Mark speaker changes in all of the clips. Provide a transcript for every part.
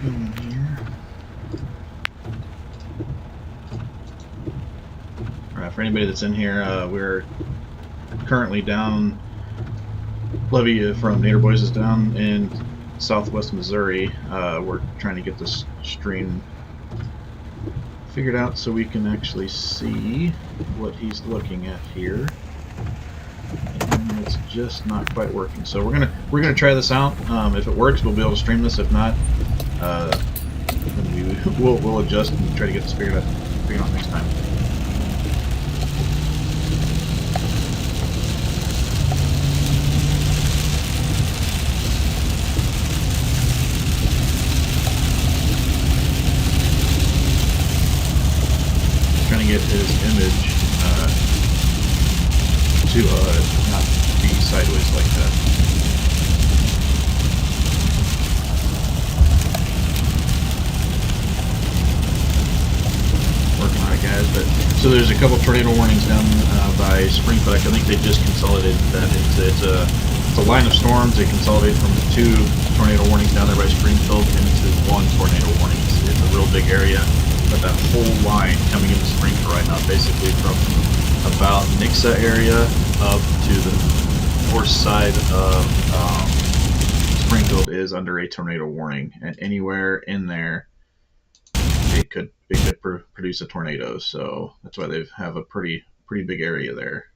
Speaker 1: going here. Alright, for anybody that's in here, we're currently down. Levy from Nader Boys is down in southwest Missouri. We're trying to get this stream figured out so we can actually see what he's looking at here. And it's just not quite working. So we're gonna try this out. If it works, we'll be able to stream this. If not, then we'll adjust and try to get this figured out next time. Get his image to not be sideways like that. Working on it, guys. But so there's a couple tornado warnings down by Springfield. I think they just consolidated that. It's a line of storms. They consolidated from 2 tornado warnings down there by Springfield into 1 tornado warning. It's a real big area. But that whole line coming into Springfield right now, basically from about Nixa area up to the north side of Springfield is under a tornado warning, and anywhere in there it could produce a tornado. So that's why they have a pretty big area there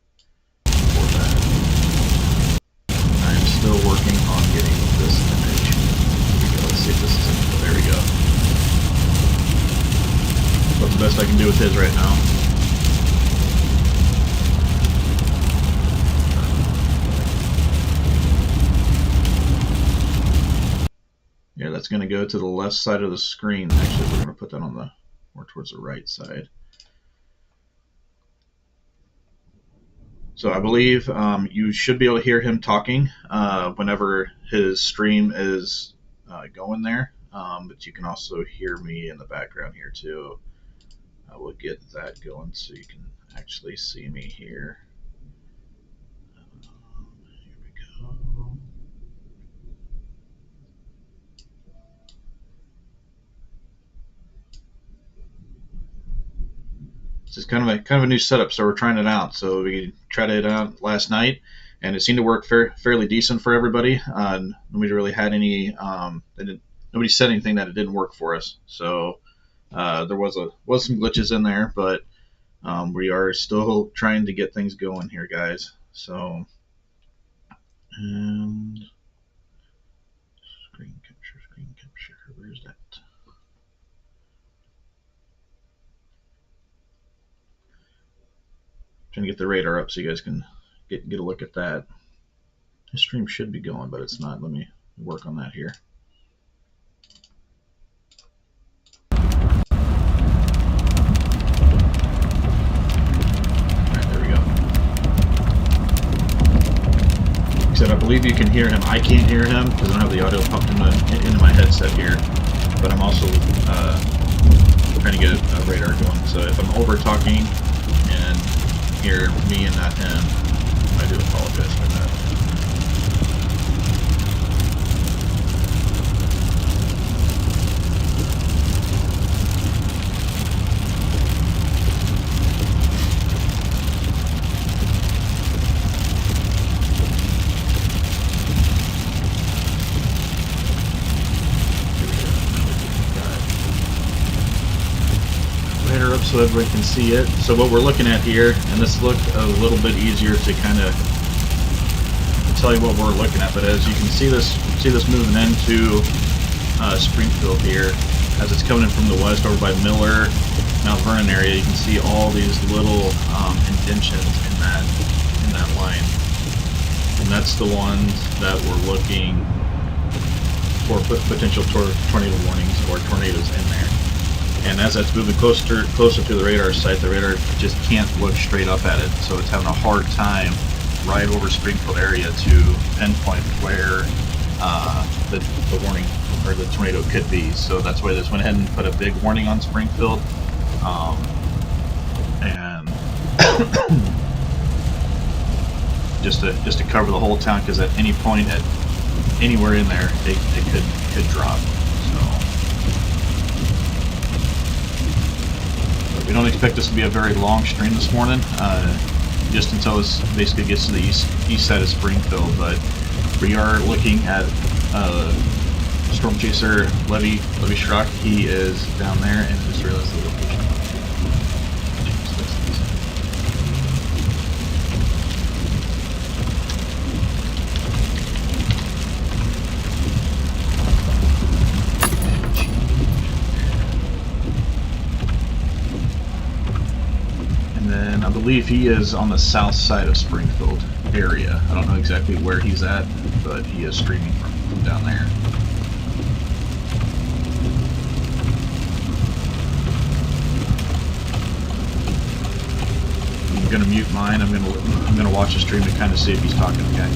Speaker 1: for that. I'm still working on getting this image. Here we go. Let's see if this is there we go. That's the best I can do with his right now. Yeah, that's going to go to the left side of the screen. Actually, we're going to put that on the more towards the right side. So I believe you should be able to hear him talking whenever his stream is going there. But you can also hear me in the background here too. I will get that going so you can actually see me here. Here we go. This is kind of a new setup, so we're trying it out. So we tried it out last night, and it seemed to work fairly decent for everybody. Nobody really had any. Nobody said anything that it didn't work for us. So. There was some glitches in there, but we are still trying to get things going here, guys. So, and screen capture, where's that? Trying to get the radar up so you guys can get a look at that. The stream should be going, but it's not. Let me work on that here. I believe you can hear him. I can't hear him because I don't have the audio pumped into my headset here, but I'm also trying to get a radar going. So if I'm over talking and hear me and not him, I do apologize for that. So everybody can see it. So what we're looking at here, and this looked a little bit easier to kind of tell you what we're looking at, but as you can see this moving into Springfield here, as it's coming in from the west over by Miller, Mount Vernon area, you can see all these little indentions in that line, and that's the ones that we're looking for potential tornado warnings or tornadoes in there. And as that's moving closer to the radar site, the radar just can't look straight up at it, so it's having a hard time right over Springfield area to pinpoint where the warning or the tornado could be. So that's why this went ahead and put a big warning on Springfield, and just to cover the whole town, because at any point, at anywhere in there, it could drop. So. We don't expect this to be a very long stream this morning, just until this basically gets to the east side of Springfield. But we are looking at Storm Chaser Levy Schrock. He is down there, and just realized the location. I believe he is on the south side of Springfield area. I don't know exactly where he's at, but he is streaming from down there. I'm gonna mute mine. I'm gonna watch the stream to kind of see if he's talking. Okay.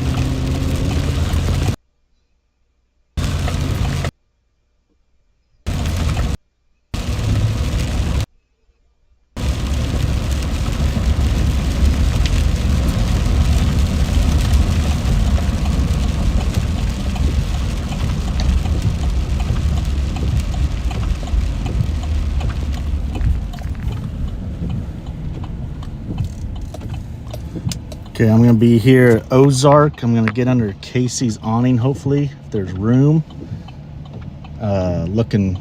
Speaker 2: Okay, I'm gonna be here at Ozark. I'm gonna get under Casey's awning, hopefully, if there's room.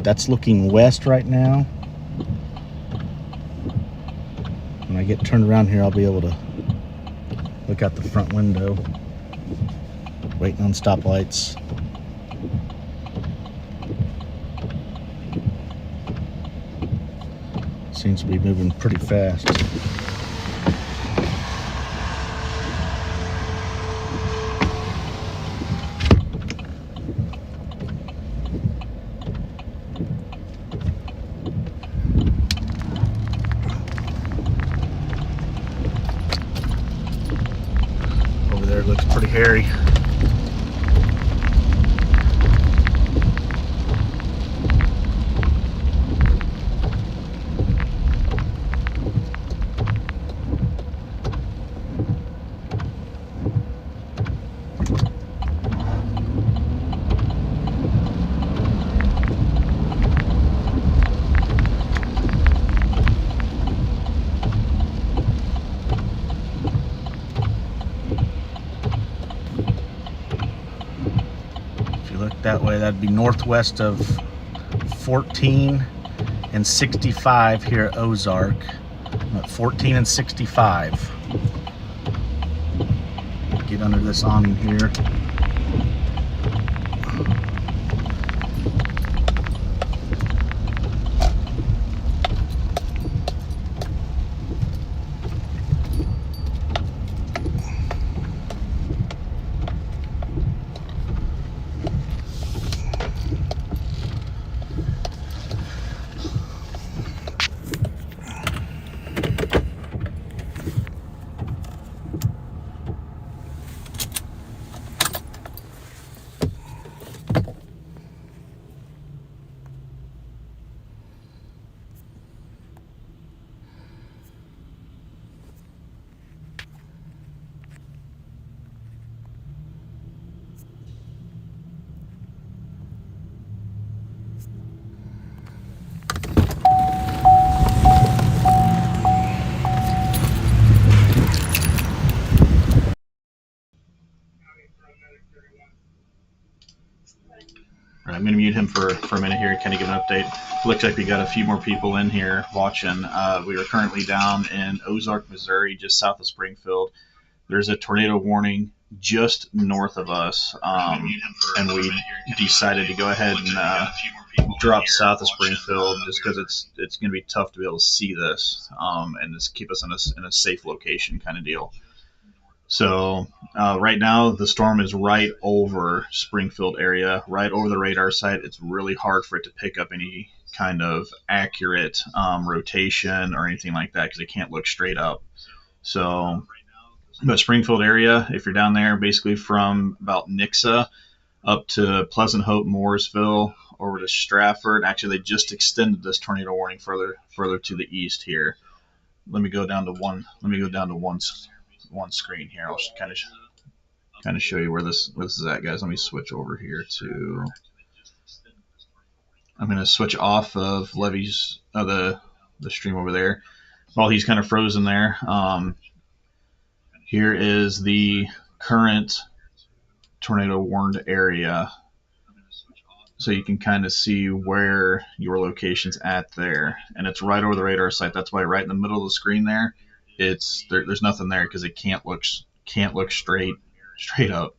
Speaker 2: That's looking west right now. When I get turned around here, I'll be able to look out the front window. Waiting on stoplights. Seems to be moving pretty fast. Over there it looks pretty hairy. That way, that'd be northwest of 14 and 65 here at Ozark. I'm at 14 and 65. Get under this awning here.
Speaker 1: I'm going to mute him for a minute here, kind of give an update. Looks like we got a few more people in here watching. We are currently down in Ozark, Missouri, just south of Springfield. There's a tornado warning just north of us, and we decided to go ahead and drop south of Springfield just because it's going to be tough to be able to see this and just keep us in a safe location kind of deal. So right now the storm is right over Springfield area, right over the radar site. It's really hard for it to pick up any kind of accurate rotation or anything like that because it can't look straight up. So the Springfield area, if you're down there, basically from about Nixa up to Pleasant Hope, Mooresville, over to Stratford. Actually, they just extended this tornado warning further to the east here. Let me go down to one screen here. I'll kind of show you where this is at, guys. Let me switch over here to. I'm going to switch off of Levy's the the stream over there. While he's kind of frozen there, here is the current tornado warned area. So you can kind of see where your location's at there, and it's right over the radar site. That's why right in the middle of the screen there, there's nothing there because it can't look straight up.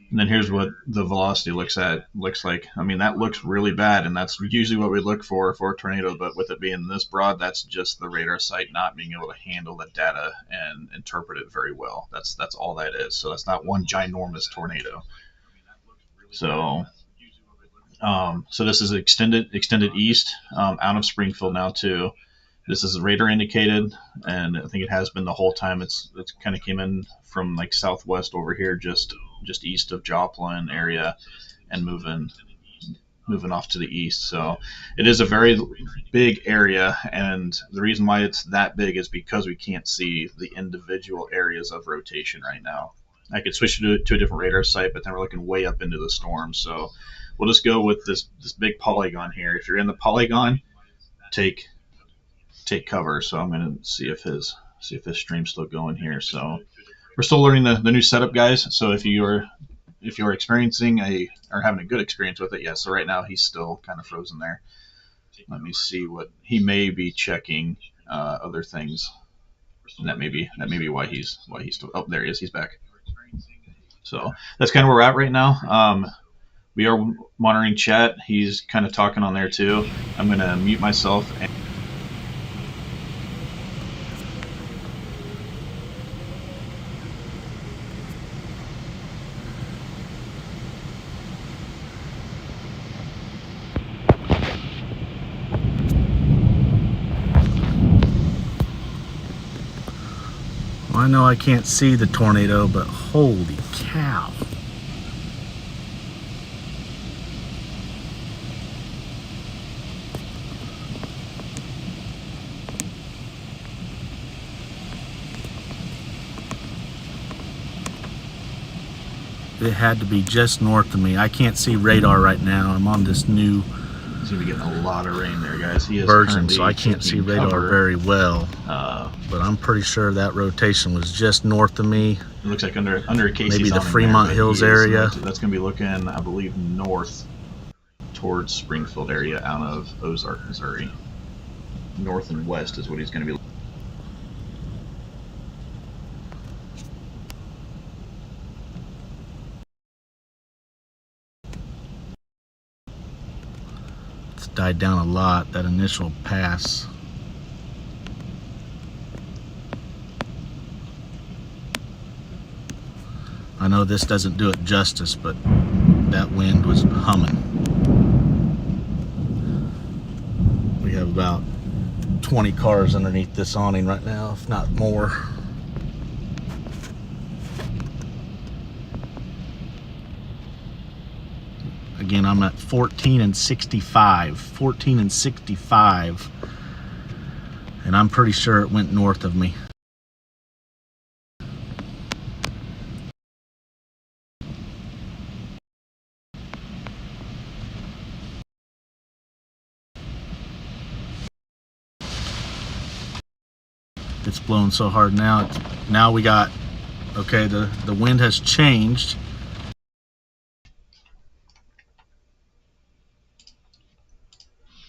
Speaker 1: And then here's what the velocity looks like. I mean, that looks really bad, and that's usually what we look for a tornado. But with it being this broad, that's just the radar site not being able to handle the data and interpret it very well. That's all that is. So that's not one ginormous tornado. So so this is extended east out of Springfield now too. This is radar indicated, and I think it has been the whole time. It's kind of came in from like southwest over here, just east of Joplin area, and moving off to the east. So it is a very big area, and the reason why it's that big is because we can't see the individual areas of rotation right now. I could switch to a different radar site, but then we're looking way up into the storm. So we'll just go with this big polygon here. If you're in the polygon, take cover. So I'm going to see if his stream's still going here. So we're still learning the new setup, guys. So if you're experiencing or having a good experience with it, yeah. So right now he's still kind of frozen there. Let me see what he may be checking other things, and that may be why he's still. Oh, there he is. He's back. So that's kind of where we're at right now. We are monitoring chat. He's kind of talking on there too. I'm going to mute myself.
Speaker 2: I know I can't see the tornado, but holy cow. It had to be just north of me. I can't see radar right now. I'm on this new
Speaker 1: He's going to be getting a lot of rain there, guys. He is
Speaker 2: version, so I can't see radar
Speaker 1: cover
Speaker 2: very well. But I'm pretty sure that rotation was just north of me.
Speaker 1: It looks like under Casey's
Speaker 2: maybe the Fremont Hills area.
Speaker 1: That's going to be looking, I believe, north towards Springfield area out of Ozark, Missouri. North and west is what he's going to be.
Speaker 2: It's died down a lot, that initial pass. I know this doesn't do it justice, but that wind was humming. We have about 20 cars underneath this awning right now, if not more. Again, I'm at 14 and 65. 14 and 65. And I'm pretty sure it went north of me. It's blowing so hard now. Now we got, okay, the wind has changed.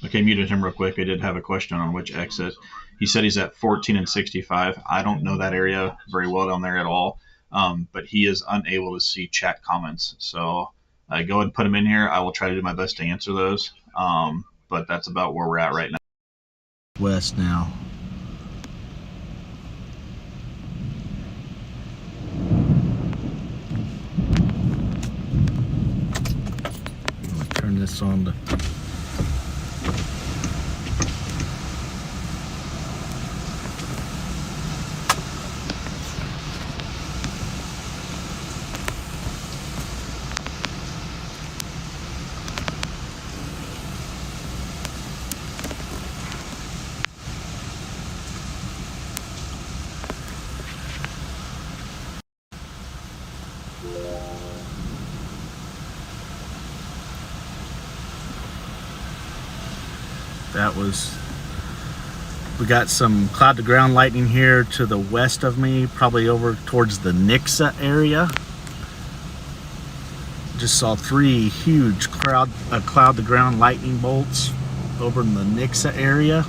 Speaker 1: Okay, muted him real quick. I did have a question on which exit. He said he's at 14 and 65. I don't know that area very well down there at all, but he is unable to see chat comments. So go ahead and put him in here. I will try to do my best to answer those, but that's about where we're at right now.
Speaker 2: West now. I'm gonna turn this on to That was, we got some cloud to ground lightning here to the west of me, probably over towards the Nixa area. Just saw 3 huge cloud to ground lightning bolts over in the Nixa area.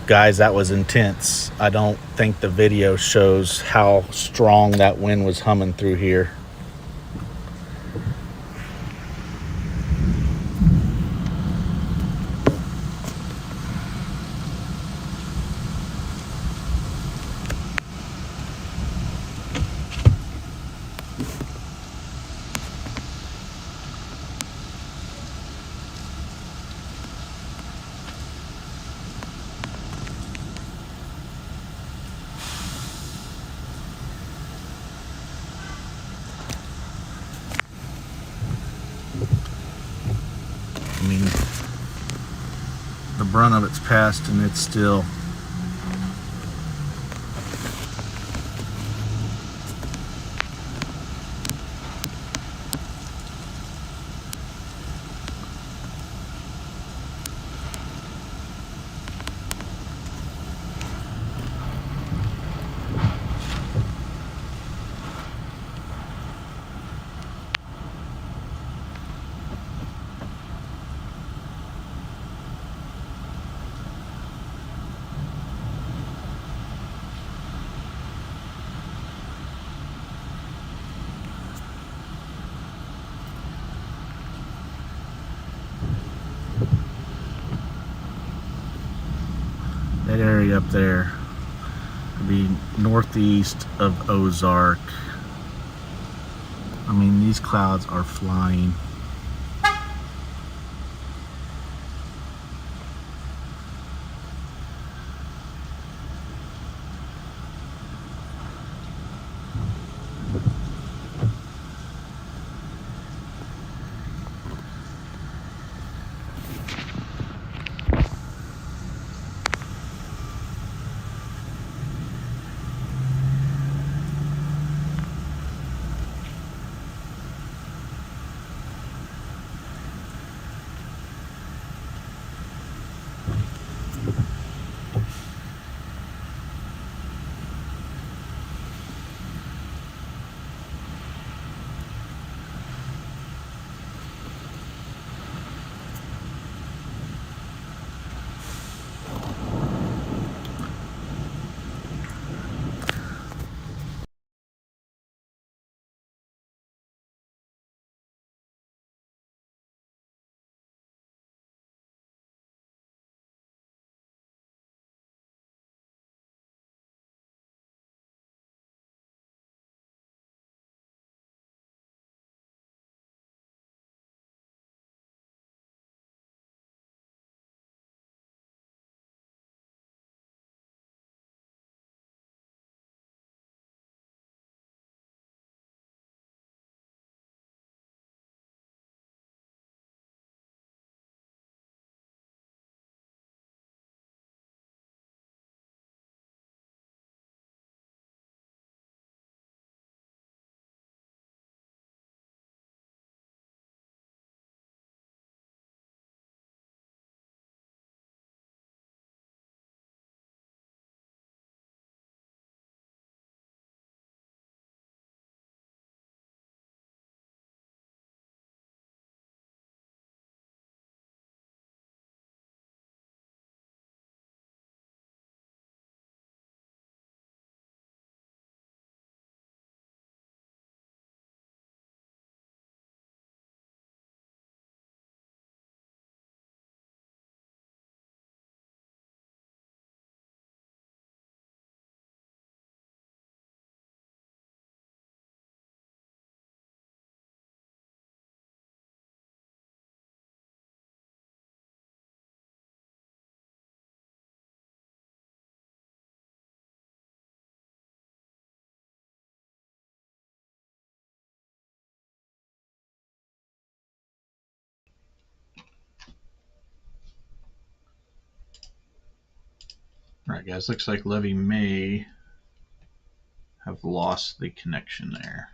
Speaker 2: Guys, that was intense. I don't think the video shows how strong that wind was humming through here. I mean, the brunt of it's past and it's still. That area up there would be northeast of Ozark. I mean, these clouds are flying.
Speaker 1: All right, guys. Looks like Levy may have lost the connection there.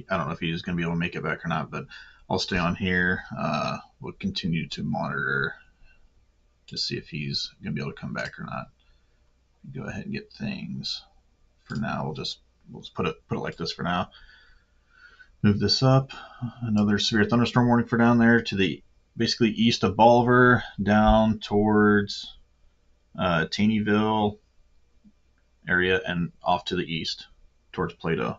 Speaker 1: I don't know if he's going to be able to make it back or not, but I'll stay on here. We'll continue to monitor to see if he's going to be able to come back or not. Go ahead and get things. For now, we'll just put it like this for now. Move this up. Another severe thunderstorm warning for down there to the basically east of Bolivar, down towards Taneyville area, and off to the east towards Plato.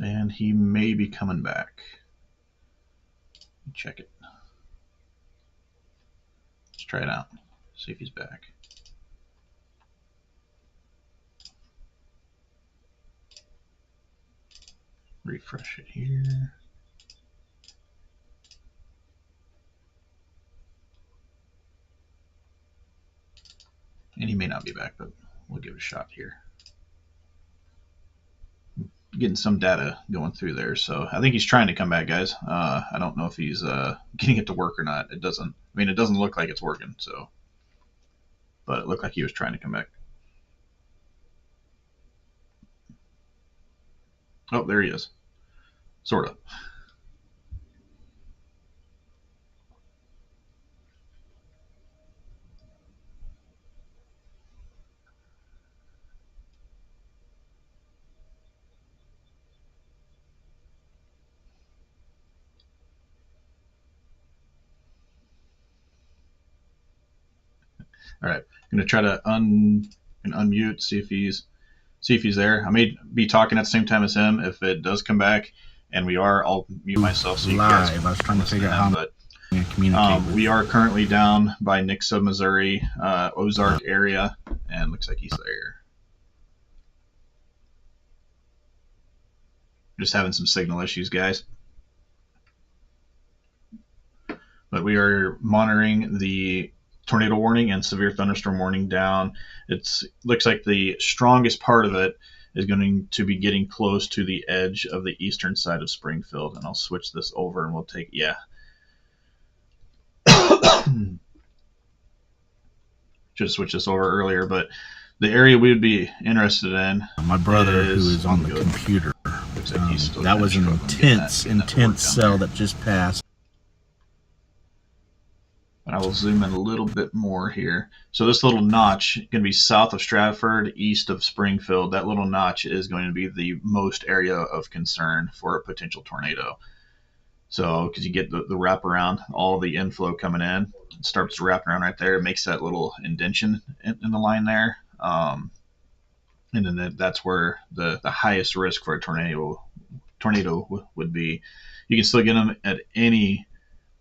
Speaker 1: And he may be coming back. Check it. Let's try it out. See if he's back. Refresh it here. And he may not be back, but we'll give it a shot here. Getting some data going through there, so I think he's trying to come back, guys. I don't know if he's getting it to work or not. It doesn't. I mean, it doesn't look like it's working. So, but it looked like he was trying to come back. Oh, there he is. Sort of. All right, I'm gonna try to unmute, see if he's there. I may be talking at the same time as him. If it does come back, and we are, I'll mute myself so you guys can
Speaker 2: I was trying to figure out how
Speaker 1: to
Speaker 2: communicate.
Speaker 1: We are currently down by Nixa, Missouri, Ozark area, and looks like he's there. Just having some signal issues, guys. But we are monitoring the tornado warning and severe thunderstorm warning down. It looks like the strongest part of it is going to be getting close to the edge of the eastern side of Springfield. And I'll switch this over and we'll take, should have switched this over earlier, but the area we would be interested in.
Speaker 2: My brother, who is on the computer, that was an intense cell that just passed.
Speaker 1: I will zoom in a little bit more here. So this little notch is going to be south of Stratford, east of Springfield. That little notch is going to be the most area of concern for a potential tornado. So because you get the wraparound, all the inflow coming in, it starts to wrap around right there. It makes that little indentation in the line there. And then that's where the highest risk for a tornado would be. You can still get them at any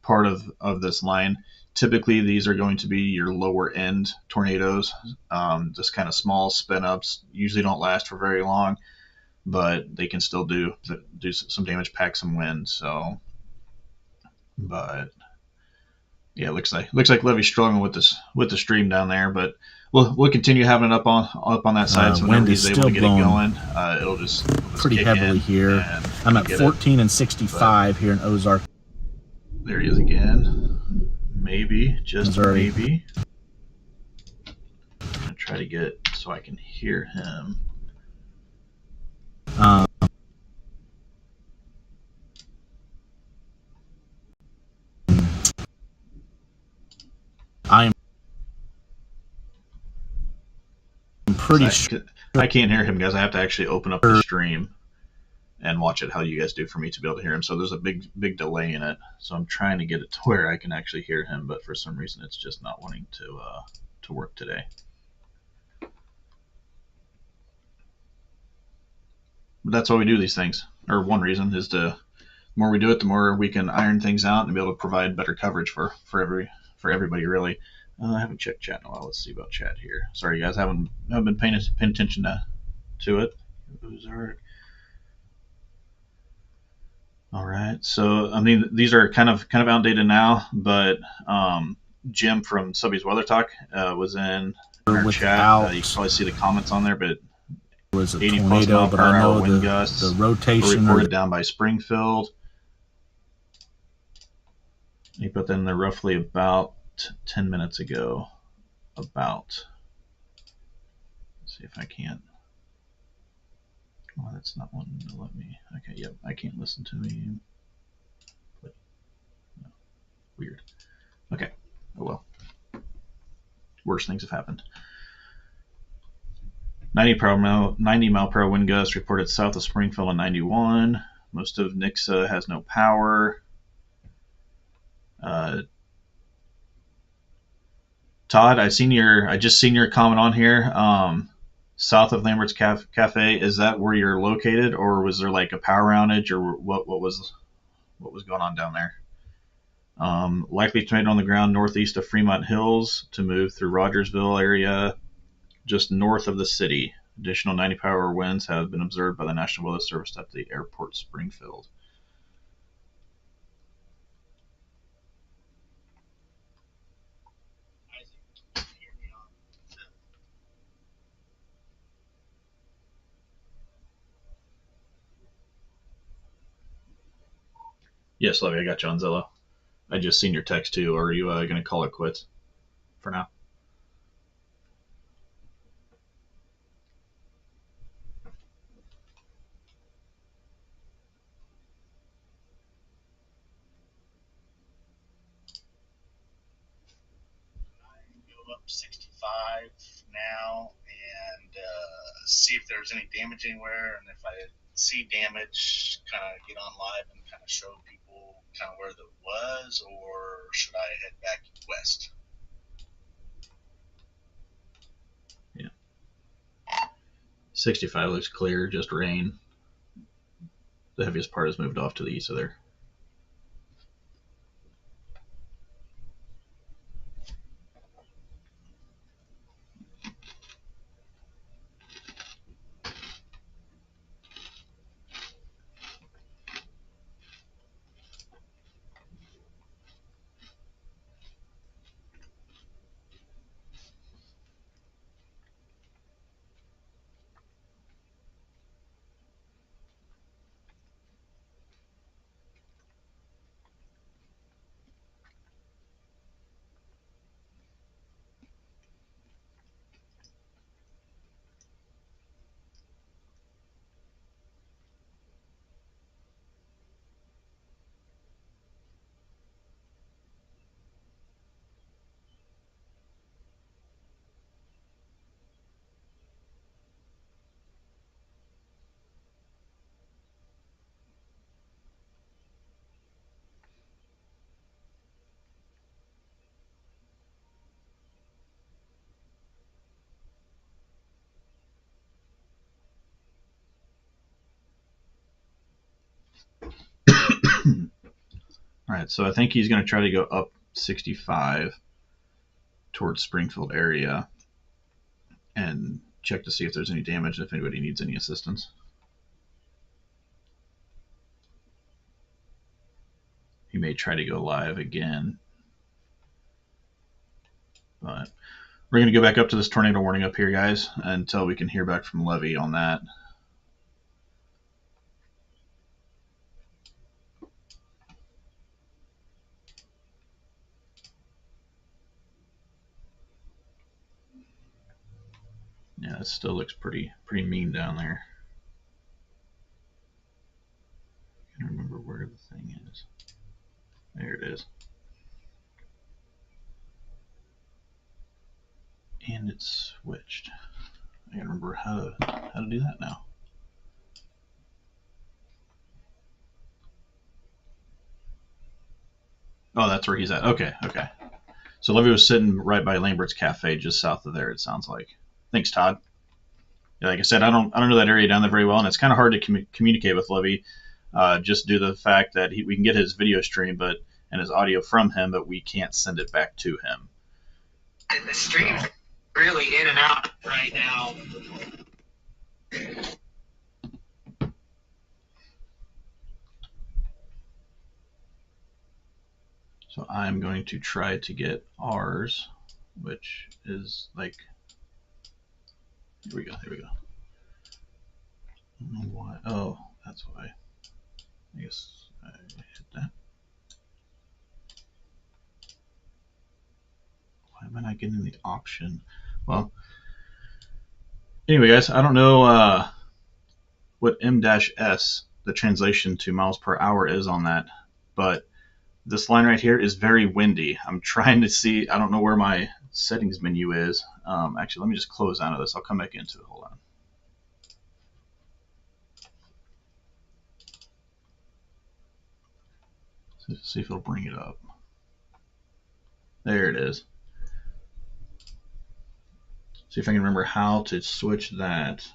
Speaker 1: part of this line. Typically, these are going to be your lower end tornadoes, just kind of small spin ups. Usually don't last for very long, but they can still do some damage, pack some wind. So, but yeah, it looks like Levy's struggling with the stream down there, but we'll continue having it up on that side. So whenever he's able to get it going, it'll just
Speaker 2: pretty heavily here. I'm at 14 and 65 here in Ozark.
Speaker 1: There he is again. Maybe, just
Speaker 2: Missouri.
Speaker 1: Maybe. I'm gonna try to get it so I can hear him.
Speaker 2: I'm pretty sure.
Speaker 1: I can't hear him, guys. I have to actually open up the stream and watch it how you guys do for me to be able to hear him. So there's a big delay in it. So I'm trying to get it to where I can actually hear him, but for some reason it's just not wanting to work today. But that's why we do these things. Or one reason is the more we do it, the more we can iron things out and be able to provide better coverage for everybody really. I haven't checked chat in a while. Let's see about chat here. Sorry guys, I haven't been paying attention to it. Ozark. All right, so I mean these are kind of outdated now, but Jim from Subby's Weather Talk was in our chat. You can probably see the comments on there, but
Speaker 2: it was a
Speaker 1: 80
Speaker 2: tornado, but I know
Speaker 1: wind gusts
Speaker 2: the rotation
Speaker 1: were reported down by Springfield. He put that in there roughly about 10 minutes ago. About. Let's see if I can't. Oh, that's not wanting to let me. Okay, yep, I can't listen to me. No. Weird. Okay. Oh well. Worse things have happened. 90 mile per hour wind gusts reported south of Springfield on 91. Most of Nixa has no power. Todd, I just seen your comment on here. South of Lambert's Cafe, is that where you're located, or was there like a power outage, or what was going on down there? Likely tornado on the ground northeast of Fremont Hills to move through Rogersville area, just north of the city. Additional 90 power winds have been observed by the National Weather Service at the airport Springfield. Yes, Levy, I got you on Zillow. I just seen your text too. Or are you going to call it quits for now?
Speaker 2: Go up 65 now and see if there's any damage anywhere. And if I see damage, kind of get on live and kind of show people kind of where that was, or should I head back west?
Speaker 1: Yeah. 65 looks clear, just rain. The heaviest part has moved off to the east of there. All right, so I think he's going to try to go up 65 towards Springfield area and check to see if there's any damage and if anybody needs any assistance. He may try to go live again, but we're going to go back up to this tornado warning up here, guys, until we can hear back from Levy on that. Yeah, it still looks pretty mean down there. I can't remember where the thing is. There it is. And it's switched. I gotta remember how to do that now. Oh, that's where he's at. Okay. So Levy was sitting right by Lambert's Cafe, just south of there. It sounds like. Thanks, Todd. Yeah, like I said, I don't know that area down there very well, and it's kind of hard to communicate with Levy, just due to the fact that we can get his video stream, and his audio from him, but we can't send it back to him.
Speaker 2: The stream's really in and out right now.
Speaker 1: So I'm going to try to get ours, which is like, here we go. I don't know why. Oh, that's why. I guess I hit that. am I not getting the option? Well, anyway, guys, I don't know what m-s, the translation to miles per hour, is on that, but this line right here is very windy. I'm trying to see. I don't know where my settings menu is. Actually, let me just close out of this. I'll come back into it. Hold on. See if it'll bring it up. There it is. See if I can remember how to switch that.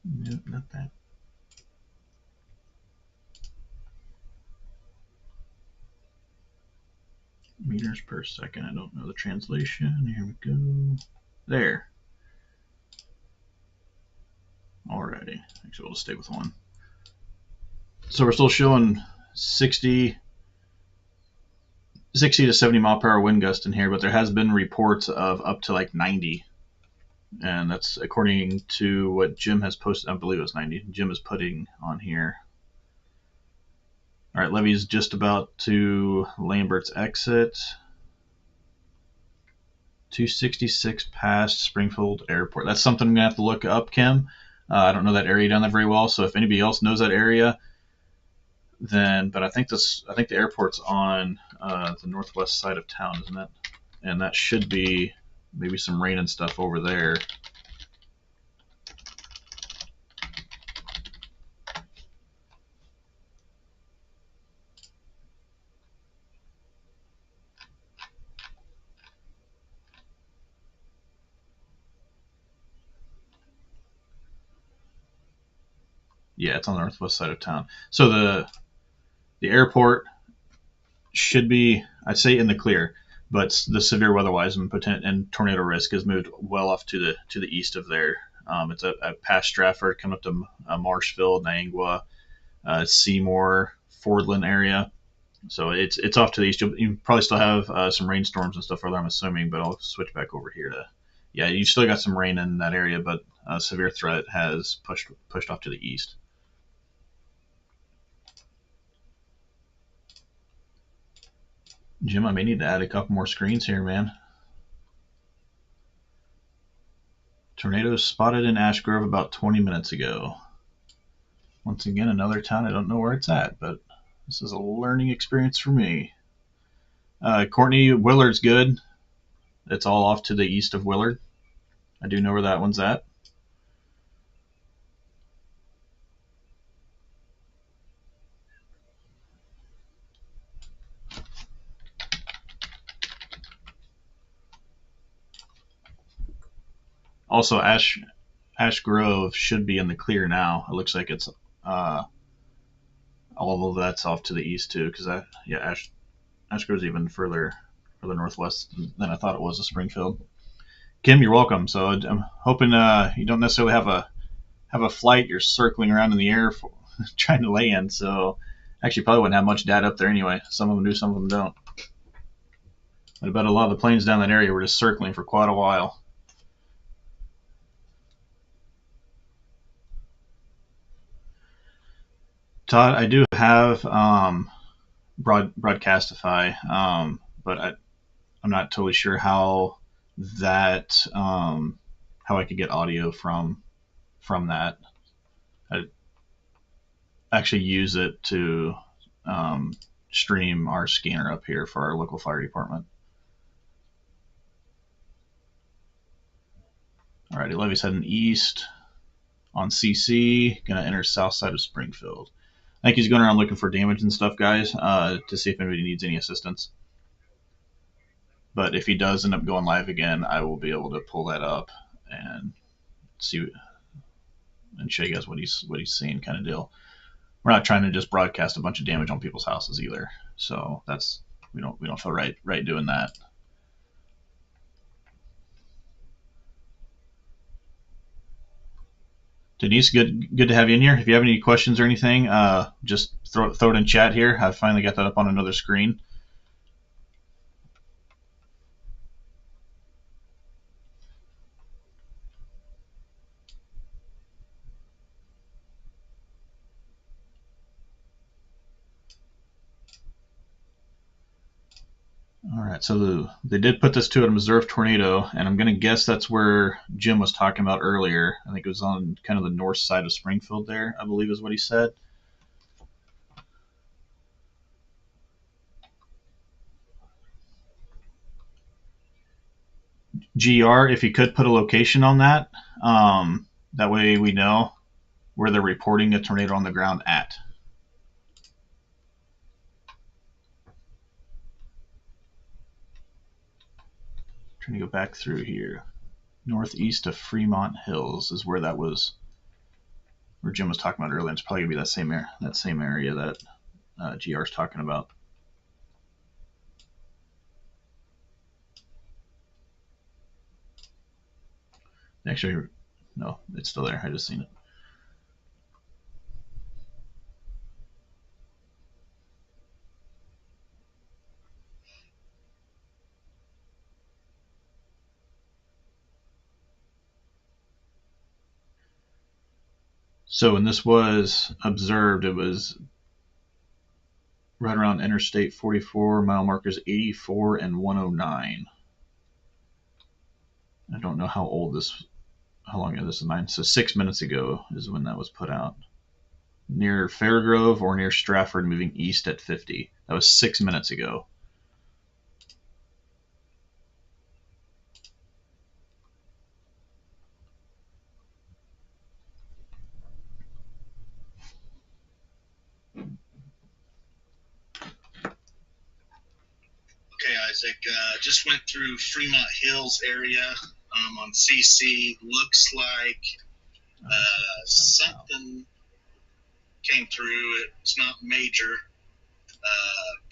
Speaker 1: Nope, not that. Meters per second. I don't know the translation. Here we go. There. Alrighty. Actually, we'll just stay with one. So we're still showing 60 to 70 mile per hour wind gust in here, but there has been reports of up to like 90. And that's according to what Jim has posted. I believe it was 90. Jim is putting on here. All right, Levy's just about to Lambert's exit. 266 past Springfield Airport. That's something I'm going to have to look up, Kim. I don't know that area down there very well, so if anybody else knows that area, then, but I think the airport's on the northwest side of town, isn't it? And that should be maybe some rain and stuff over there. Yeah, it's on the northwest side of town. So the airport should be, I'd say, in the clear, but the severe weather-wise and tornado risk has moved well off to the east of there. It's past Stratford, coming up to Marshfield, Niangua, Seymour, Fordland area. So it's off to the east. You probably still have some rainstorms and stuff further, I'm assuming, but I'll switch back over here to. Yeah, you still got some rain in that area, but severe threat has pushed off to the east. Jim, I may need to add a couple more screens here, man. Tornadoes spotted in Ash Grove about 20 minutes ago. Once again, another town. I don't know where it's at, but this is a learning experience for me. Courtney, Willard's good. It's all off to the east of Willard. I do know where that one's at. Also, Ash Grove should be in the clear now. It looks like it's all of that's off to the east too, because Ash Grove's even further northwest than I thought it was of Springfield. Kim, you're welcome. So I'm hoping you don't necessarily have a flight you're circling around in the air for, trying to land. So actually, probably wouldn't have much data up there anyway. Some of them do, some of them don't. But I bet a lot of the planes down that area were just circling for quite a while. Todd, I do have Broadcastify, but I'm not totally sure how that how I could get audio from that. I actually use it to stream our scanner up here for our local fire department. Alrighty, Levy's heading east on CC, gonna enter south side of Springfield. I think he's going around looking for damage and stuff, guys, to see if anybody needs any assistance. But if he does end up going live again, I will be able to pull that up and see and show you guys what he's seeing, kind of deal. We're not trying to just broadcast a bunch of damage on people's houses either, so that's we don't feel right doing that. Denise, good to have you in here. If you have any questions or anything, just throw it in chat here. I've finally got that up on another screen. All right, so they did put this to an observed tornado, and I'm going to guess that's where Jim was talking about earlier. I think it was on kind of the north side of Springfield there, I believe is what he said. GR, if you could put a location on that, that way we know where they're reporting a tornado on the ground at. Trying to go back through here. Northeast of Fremont Hills is where that was, where Jim was talking about earlier. It's probably gonna be that same area that GR's talking about. Actually, no, it's still there. I just seen it. So when this was observed, it was right around Interstate 44, mile markers 84 and 109. I don't know how old this, how long ago this is mine. So 6 minutes ago is when that was put out. Near Fairgrove or near Stratford, moving east at 50. That was 6 minutes ago.
Speaker 2: Okay, Isaac, just went through Fremont Hills area on CC. Looks like something came through. It's not major.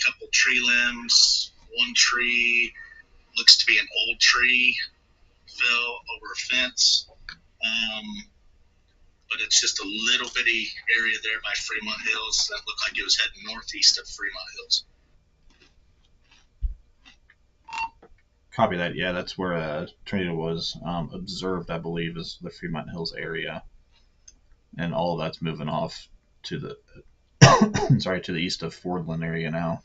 Speaker 2: Couple tree limbs. One tree looks to be an old tree. Fell over a fence. But it's just a little bitty area there by Fremont Hills that looked like it was heading northeast of Fremont Hills.
Speaker 1: Copy that. Yeah, that's where a tornado was observed, I believe, is the Fremont Hills area. And all of that's moving off to the sorry, to the east of Fordland area now.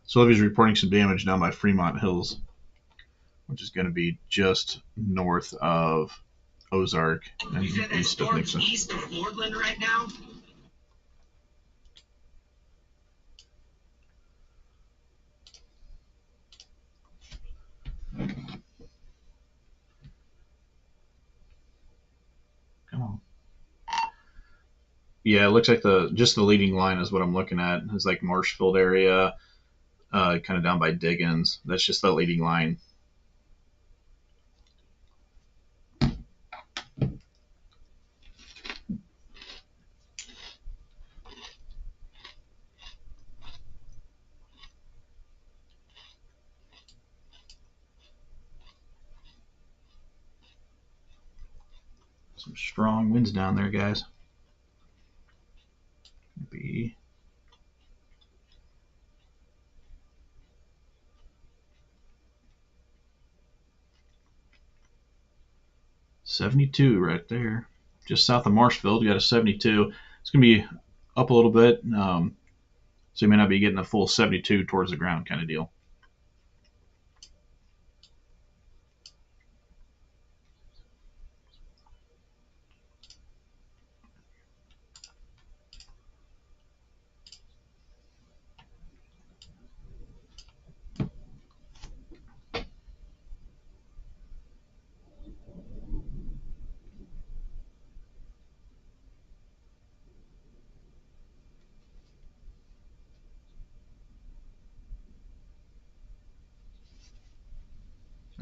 Speaker 1: So he's reporting some damage down by Fremont Hills, which is going to be just north of Ozark and east of Nixa.
Speaker 2: East of Fordland right now?
Speaker 1: Come on. Yeah, it looks like just the leading line is what I'm looking at. It's like Marshfield area, kind of down by Diggins. That's just the leading line. Some strong winds down there, guys. Be 72 right there. Just south of Marshfield, you got a 72. It's going to be up a little bit, so you may not be getting a full 72 towards the ground kind of deal.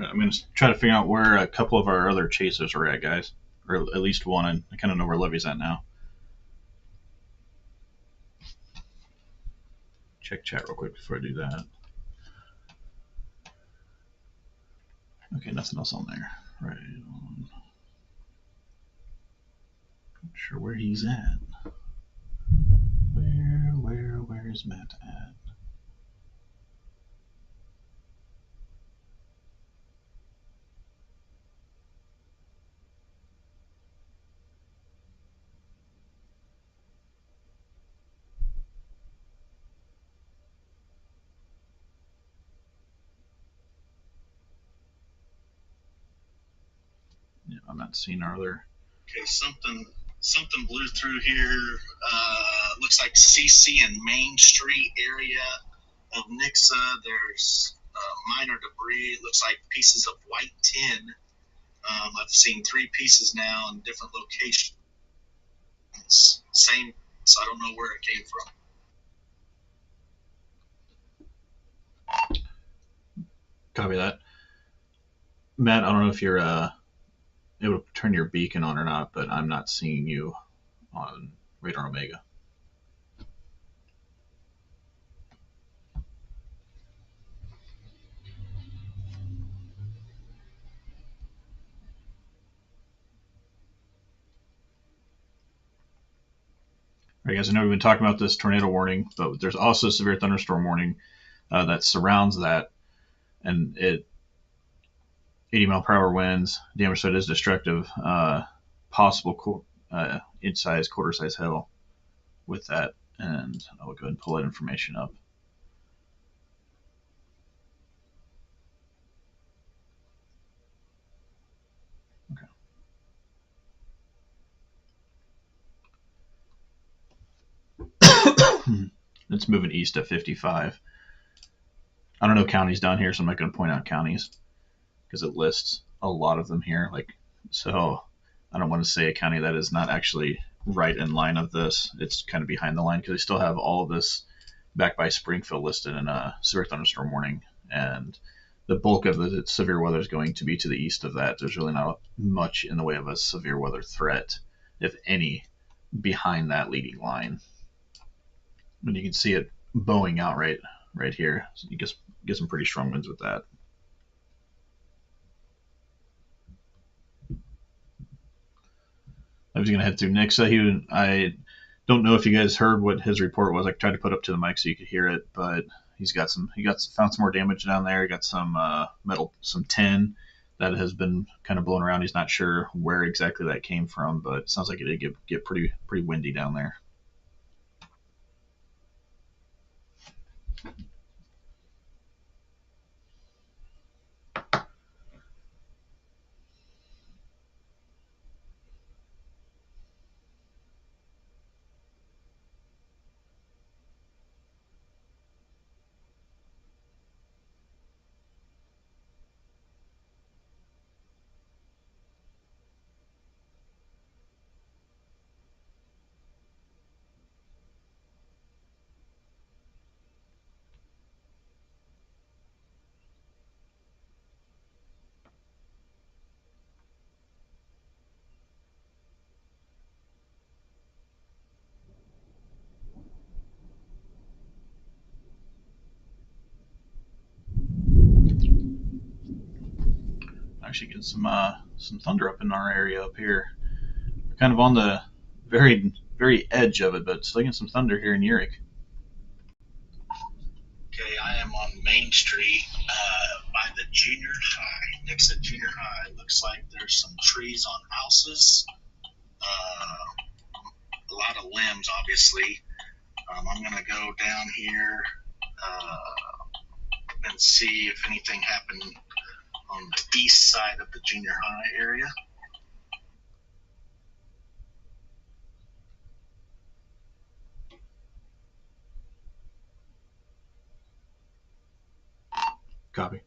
Speaker 1: I'm going to try to figure out where a couple of our other chasers are at, guys. Or at least one, and I kind of know where Levy's at now. Check chat real quick before I do that. Okay, nothing else on there. Right on. Not sure where he's at. Where is Matt at? I'm not seeing our other.
Speaker 2: Okay, something blew through here. Looks like CC and Main Street area of Nixa. There's minor debris. It looks like pieces of white tin. I've seen 3 pieces now in different locations. Same, so I don't know where it came from.
Speaker 1: Copy that. Matt, I don't know if you're able to turn your beacon on or not, but I'm not seeing you on Radar Omega. All right, guys, I know we've been talking about this tornado warning, but there's also a severe thunderstorm warning that surrounds that, and 80-mile-per-hour winds, damage that is destructive, possible inch-size, quarter-size hail with that, and I will go ahead and pull that information up. Okay. It's moving east at 55. I don't know counties down here, so I'm not going to point out counties because it lists a lot of them here. So I don't want to say a county that is not actually right in line of this. It's kind of behind the line because they still have all of this back by Springfield listed in a severe thunderstorm warning, and the bulk of the severe weather is going to be to the east of that. There's really not much in the way of a severe weather threat, if any, behind that leading line. And you can see it bowing out right here. So you get some pretty strong winds with that. I was going to head through Nixa. I don't know if you guys heard what his report was. I tried to put up to the mic so you could hear it, but he found some more damage down there. He got some some tin that has been kind of blown around. He's not sure where exactly that came from, but it sounds like it did get pretty windy down there. Actually getting some thunder up in our area up here. We're kind of on the very edge of it, but still getting some thunder here in Uric.
Speaker 2: Okay, I am on Main Street by the junior high. Next to junior high, looks like there's some trees on houses. A lot of limbs, obviously. I'm going to go down here and see if anything happened on the east side of the junior high area.
Speaker 1: Copy.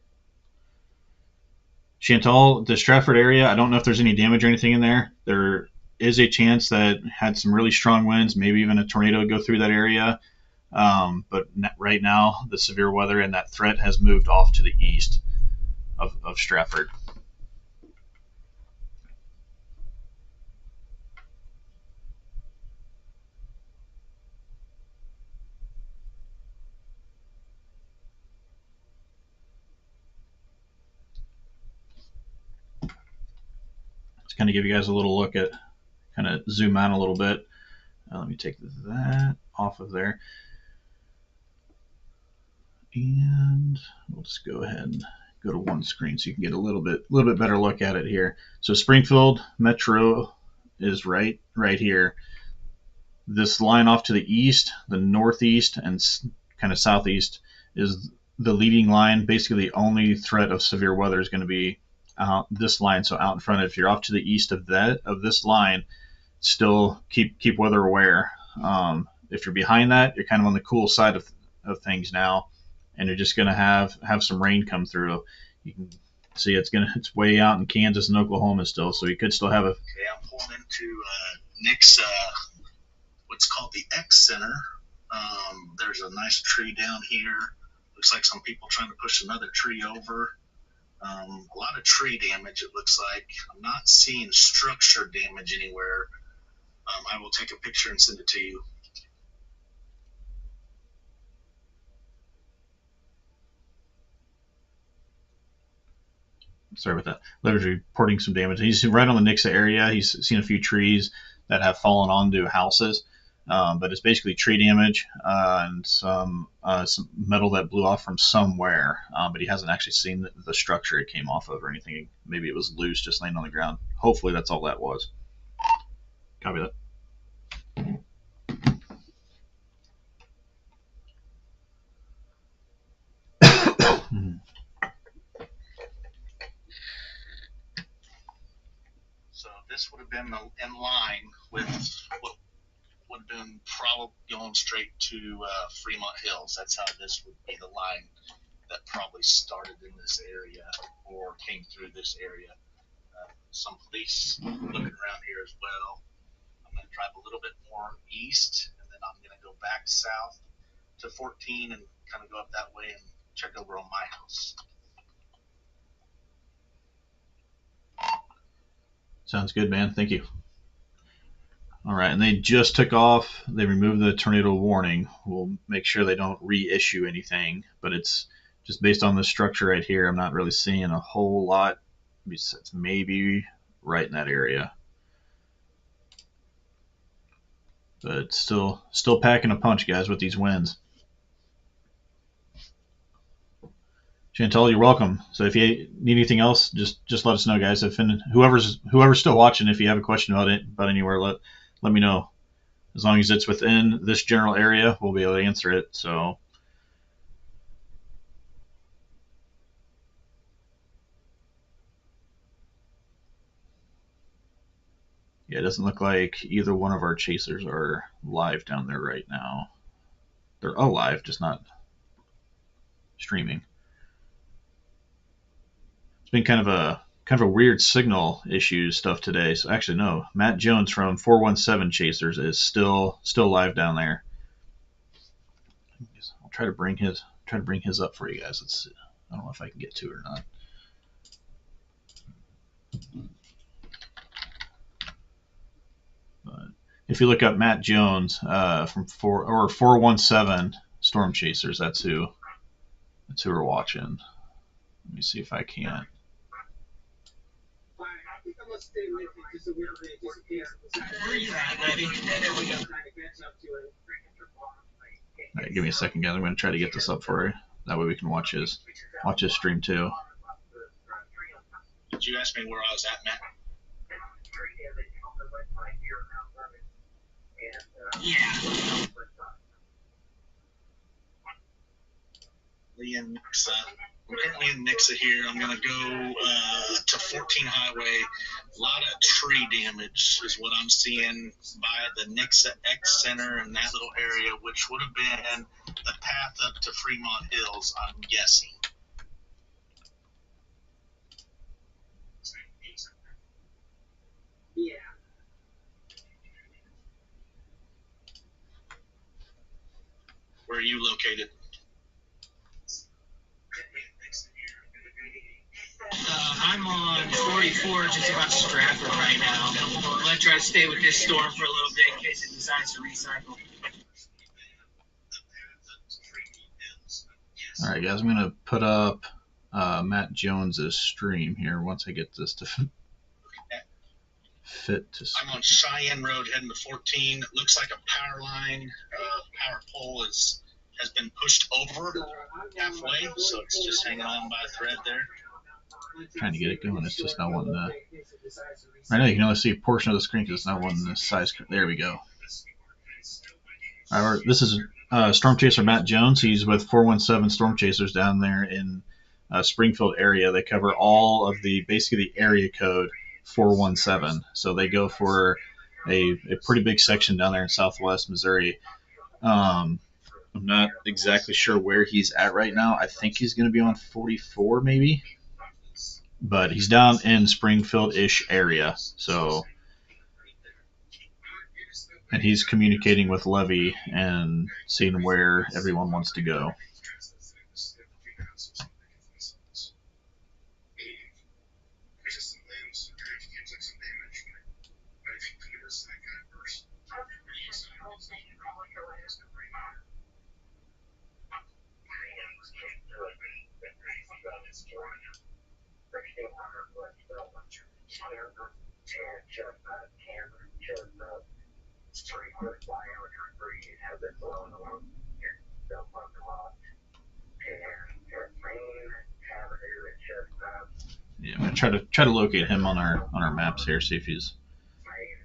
Speaker 1: Chantal, the Stratford area, I don't know if there's any damage or anything in there. There is a chance that had some really strong winds, maybe even a tornado go through that area. But right now, the severe weather and that threat has moved off to the east of Stratford. Let's kind of give you guys a little look at, kind of zoom out a little bit. Let me take that off of there. And we'll just go ahead and go to one screen so you can get a little bit better look at it here. So Springfield Metro is right here. This line off to the east, the northeast, and kind of southeast is the leading line. Basically, the only threat of severe weather is going to be this line, so out in front. If you're off to the east of this line, still keep weather aware. If you're behind that, you're kind of on the cool side of things now, and you're just going to have some rain come through. You can see it's way out in Kansas and Oklahoma still, so you could still have a.
Speaker 2: Okay, I'm pulling into Nixa, what's called the X Center. There's a nice tree down here. Looks like some people trying to push another tree over. A lot of tree damage, it looks like. I'm not seeing structure damage anywhere. I will take a picture and send it to you.
Speaker 1: Sorry about that. Larry's reporting some damage. He's right on the Nixa area. He's seen a few trees that have fallen onto houses, but it's basically tree damage and some metal that blew off from somewhere. But he hasn't actually seen the structure it came off of or anything. Maybe it was loose, just laying on the ground. Hopefully, that's all that was. Copy that.
Speaker 2: So this would have been in line with what would have been probably going straight to Fremont Hills. That's how this would be the line that probably started in this area or came through this area. Some police looking around here as well. I'm going to drive a little bit more east, and then I'm going to go back south to 14 and kind of go up that way and check over on my house.
Speaker 1: Sounds good, man. Thank you. All right, and they just took off. They removed the tornado warning. We'll make sure they don't reissue anything, but it's just based on the structure right here. I'm not really seeing a whole lot. It's maybe right in that area, but still packing a punch, guys, with these winds. Chantal, you're welcome. So if you need anything else, just let us know, guys. If whoever's still watching, if you have a question about anywhere, let me know. As long as it's within this general area, we'll be able to answer it. So yeah, it doesn't look like either one of our chasers are live down there right now. They're alive, just not streaming. It's been kind of a weird signal issue stuff today. So actually, no, Matt Jones from 417 Chasers is still live down there. I'll try to bring his up for you guys. Let's see. I don't know if I can get to it or not. But if you look up Matt Jones from 417 Storm Chasers, that's who we're watching. Let me see if I can. All right, give me a second, guys. I'm going to try to get this up for you. That way we can watch his stream too.
Speaker 2: Did you ask me where I was at, Matt? Yeah. Lee and Nixa. I'm currently in Nixa here. I'm going to go to 14 Highway. A lot of tree damage is what I'm seeing by the Nixa X Center and that little area, which would have been the path up to Fremont Hills, I'm guessing. Yeah. Where are you located?
Speaker 3: I'm on 44, just about Stratford right now. I'm going to try to stay with this storm for a little bit in case it decides to recycle.
Speaker 1: All right, guys, I'm going to put up Matt Jones's stream here once I get this to fit to.
Speaker 2: I'm on Cheyenne Road heading to 14. It looks like a power line, power pole has been pushed over halfway, so it's just hanging on by a thread there.
Speaker 1: Trying to get it going. It's just not wanting to. Right now, you can only see a portion of the screen because it's not wanting the size. There we go. All right, this is Storm Chaser Matt Jones. He's with 417 Storm Chasers down there in Springfield area. They cover all of basically the area code 417. So they go for a pretty big section down there in southwest Missouri. I'm not exactly sure where he's at right now. I think he's going to be on 44 maybe. But he's down in Springfield-ish area. So, and he's communicating with Levy and seeing where everyone wants to go. Yeah, I'm gonna try to locate him on our maps here, see if he's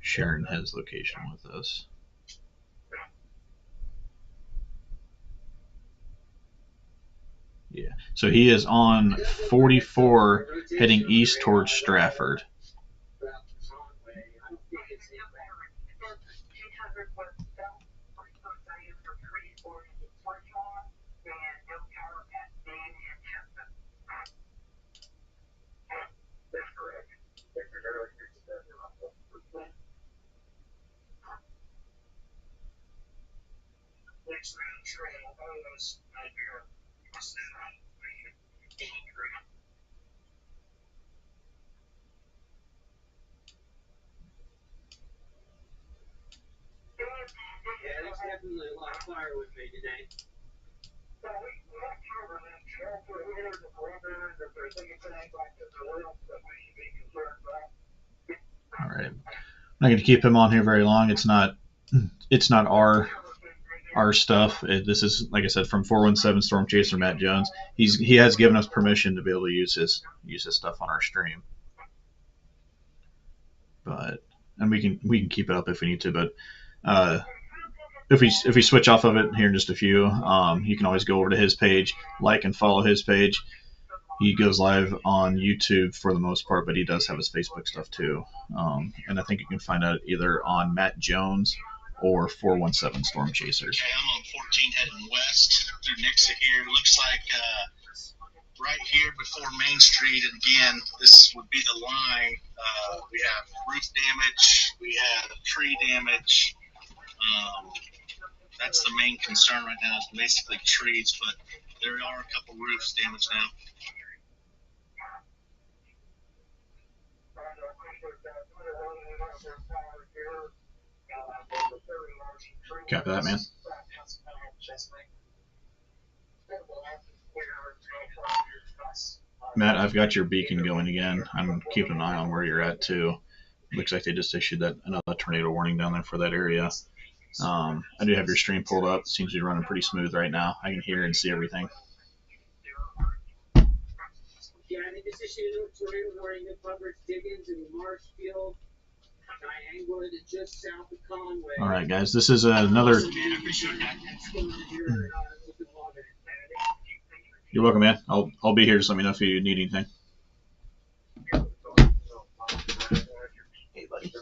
Speaker 1: sharing his location with us. Yeah, so he is on 44 heading east towards Stratford.
Speaker 3: Yeah, there's definitely a lot of fire with me today.
Speaker 1: All right, I'm not going to keep him on here very long. It's not our stuff. This is, like I said, from 417 Storm Chaser Matt Jones. He has given us permission to be able to use his stuff on our stream. But and we can keep it up if we need to. But if we switch off of it here in just a few, you can always go over to his page, like and follow his page. He goes live on YouTube for the most part, but he does have his Facebook stuff too. And I think you can find out either on Matt Jones or 417 Storm Chaser.
Speaker 2: Okay, I'm on 14 heading west through Nixa here. Looks like right here before Main Street, and again, this would be the line. We have roof damage, we have tree damage. That's the main concern right now, is basically trees, but there are a couple roofs damaged now.
Speaker 1: Copy that, man. Matt, I've got your beacon going again. I'm keeping an eye on where you're at too. Looks like they just issued another tornado warning down there for that area. I do have your stream pulled up. It seems to be running pretty smooth right now. I can hear and see everything.
Speaker 3: Yeah, they just issued a tornado warning in Publix, Diggins, and Marshfield, Niagara, just south of Conway.
Speaker 1: All right, guys, this is another. You're welcome, man. I'll be here. Just let me know if you need anything. Hey, buddy.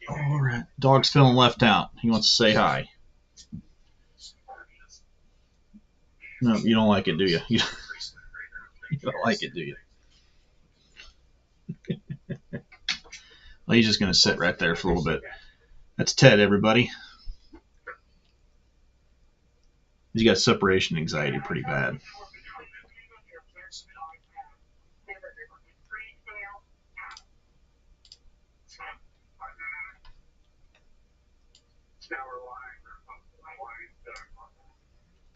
Speaker 1: All right. Dog's feeling left out. He wants to say hi. No, you don't like it, do you? You don't like it, do you? Well, he's just going to sit right there for a little bit. That's Ted, everybody. He's got separation anxiety pretty bad.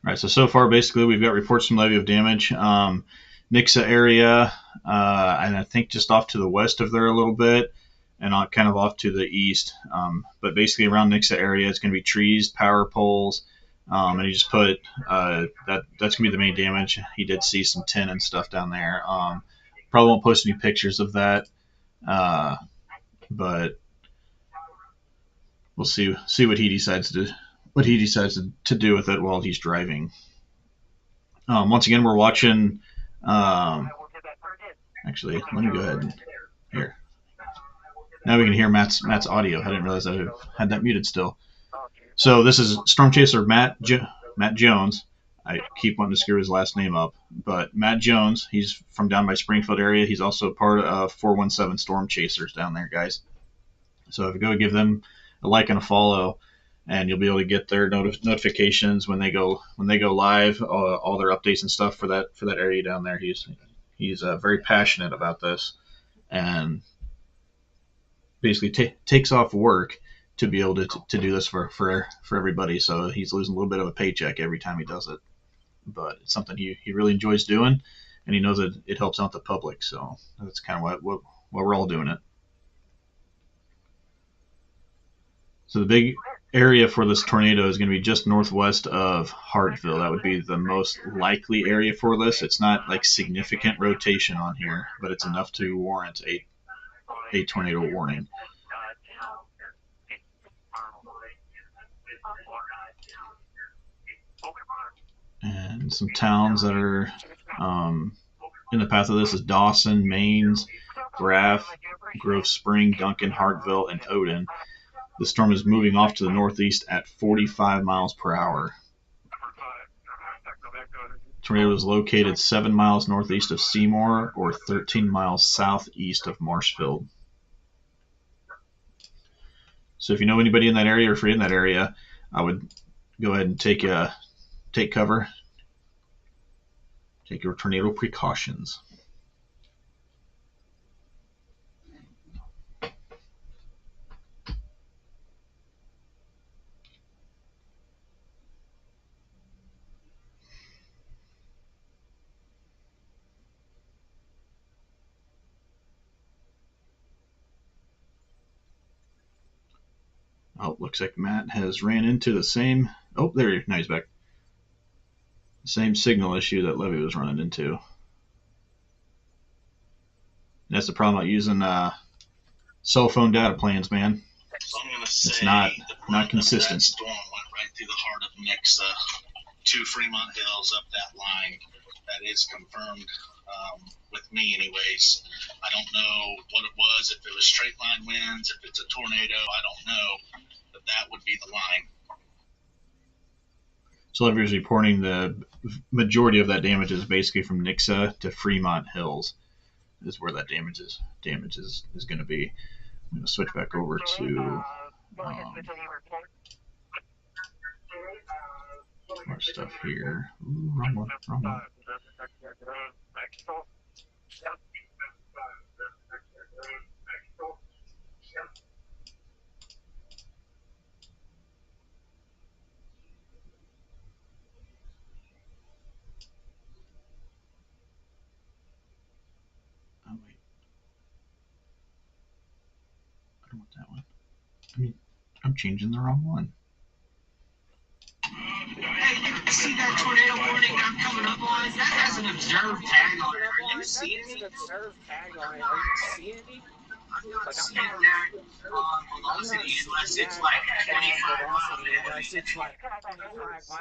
Speaker 1: All right, so far, basically, we've got reports from levy of damage. Nixa area, and I think just off to the west of there a little bit, and kind of off to the east. But basically around Nixa area, it's going to be trees, power poles, and he just put that's going to be the main damage. He did see some tin and stuff down there. Probably won't post any pictures of that, but we'll see what he decides to do with it while he's driving. Once again, we're watching Actually, let me go ahead and here. Now we can hear Matt's audio. I didn't realize I had that muted still. So this is Storm Chaser Matt Jones. I keep wanting to screw his last name up, but Matt Jones. He's from down by Springfield area. He's also part of 417 Storm Chasers down there, guys. So if you go give them a like and a follow, and you'll be able to get their notifications when they go live, all their updates and stuff for that area down there. He's very passionate about this, and basically takes off work to be able to do this for everybody. So he's losing a little bit of a paycheck every time he does it, but it's something he really enjoys doing, and he knows that it helps out the public. So that's kind of what we're all doing it. So the big area for this tornado is going to be just northwest of Hartville. That would be the most likely area for this. It's not like significant rotation on here, but it's enough to warrant a tornado warning. And some towns that are in the path of this is Dawson, Maines, Graff, Grove Spring, Duncan, Hartville, and Odin. The storm is moving off to the northeast at 45 miles per hour. The tornado is located 7 miles northeast of Seymour or 13 miles southeast of Marshfield. So if you know anybody in that area or if you're in that area, I would go ahead and take cover, take your tornado precautions. Oh, looks like Matt has ran into the same. Oh, there, now he's back. Same signal issue that Levy was running into. And that's the problem about using cell phone data plans, man.
Speaker 2: So I'm going to say
Speaker 1: it's not consistent.
Speaker 2: That storm went right through the heart of Nixa to Fremont Hills up that line. That is confirmed with me, anyways. I don't know what it was, if it was straight line winds, if it's a tornado, I don't know, but that would be the line.
Speaker 1: So Levy is reporting the majority of that damage is basically from Nixa to Fremont Hills, is where that damage is going to be. I'm going to switch back over to more stuff here. Ooh, wrong one. Oh wait, I don't want that one. I'm changing the wrong one.
Speaker 3: Hey, see that tornado warning I'm coming up on? That has an observed tag on it. Are you seeing it?
Speaker 4: Observed tag on it. Are you seeing it?
Speaker 3: I'm not seeing that velocity unless it's like 25 miles an hour.
Speaker 4: Unless it's like 25 miles.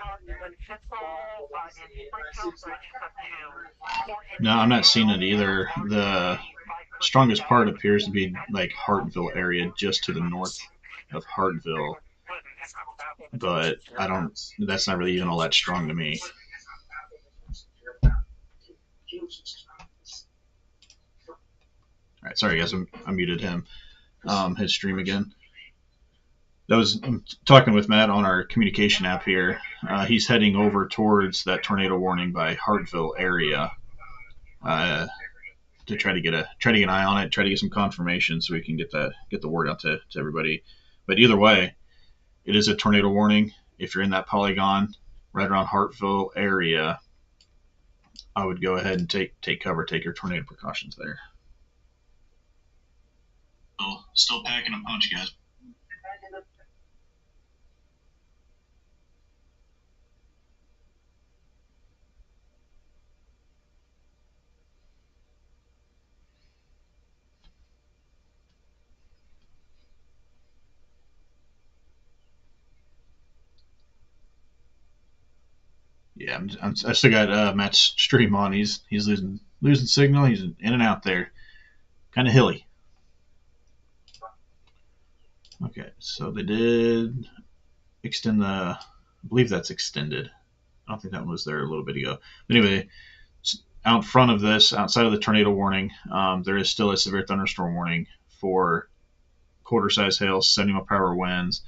Speaker 1: No, I'm not seeing it either. The strongest part appears to be like Hartville area, just to the north of Hartville. But I don't. That's not really even all that strong to me. All right, sorry guys, I muted him. His stream again. I'm talking with Matt on our communication app here. He's heading over towards that tornado warning by Hartville area to try to get an eye on it, try to get some confirmation so we can get the word out to everybody. But either way, it is a tornado warning. If you're in that polygon right around Hartville area, I would go ahead and take cover, take your tornado precautions there. Still packing a punch, guys. Yeah, Yeah, I still got Matt's stream on. He's losing signal. He's in and out there, kind of hilly. Okay, so they did extend I believe that's extended. I don't think that one was there a little bit ago. But anyway, out front of this, outside of the tornado warning, there is still a severe thunderstorm warning for quarter-size hail, 70-mile-per-hour winds,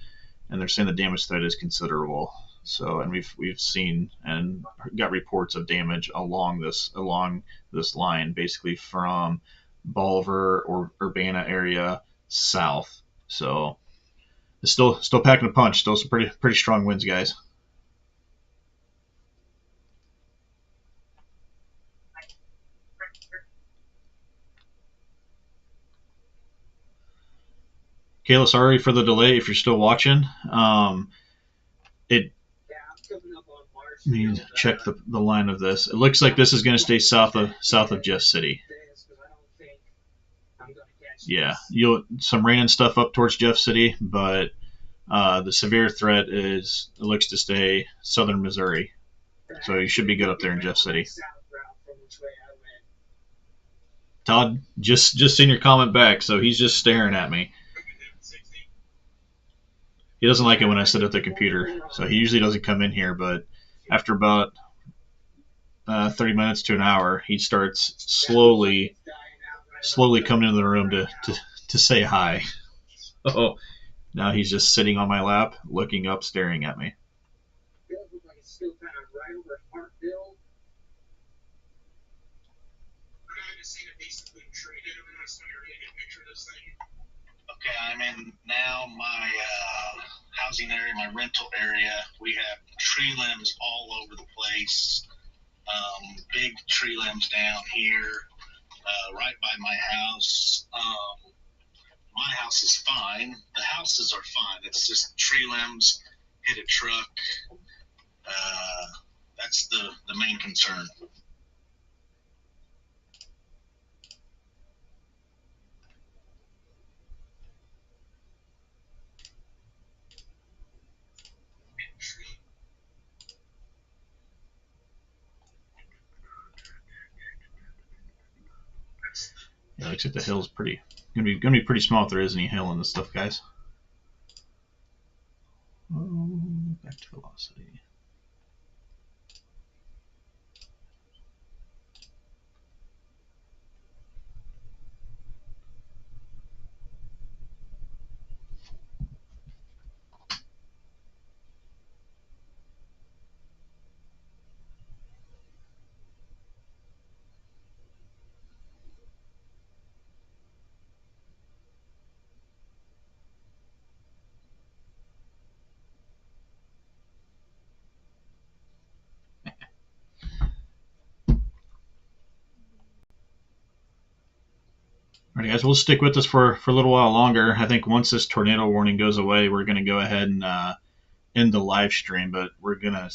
Speaker 1: and they're saying the damage threat is considerable. So, and we've seen and got reports of damage along this line, basically from Bolivar or Urbana area south. So, it's still packing a punch. Still some pretty strong winds, guys. Kayla, sorry for the delay. If you're still watching, it means check the line of this. It looks like this is going to stay south of Jeff City. Yeah, some rain and stuff up towards Jeff City, but the severe threat it looks to stay southern Missouri. So you should be good up there in Jeff City. Todd just seen your comment back, so he's just staring at me. He doesn't like it when I sit at the computer, so he usually doesn't come in here. But after about 30 minutes to an hour, he starts slowly coming into the room to say hi. Oh, now he's just sitting on my lap, looking up, staring at me.
Speaker 2: Okay, I'm in now my housing area, my rental area. We have tree limbs all over the place. Big tree limbs down here, right by my house. My house is fine. The houses are fine. It's just tree limbs hit a truck. That's the main concern.
Speaker 1: Yeah, looks like the hill's gonna be pretty small if there is any hail in this stuff, guys. Oh, back to velocity. Alright, guys, we'll stick with this for a little while longer. I think once this tornado warning goes away, we're going to go ahead and end the live stream, but we're going to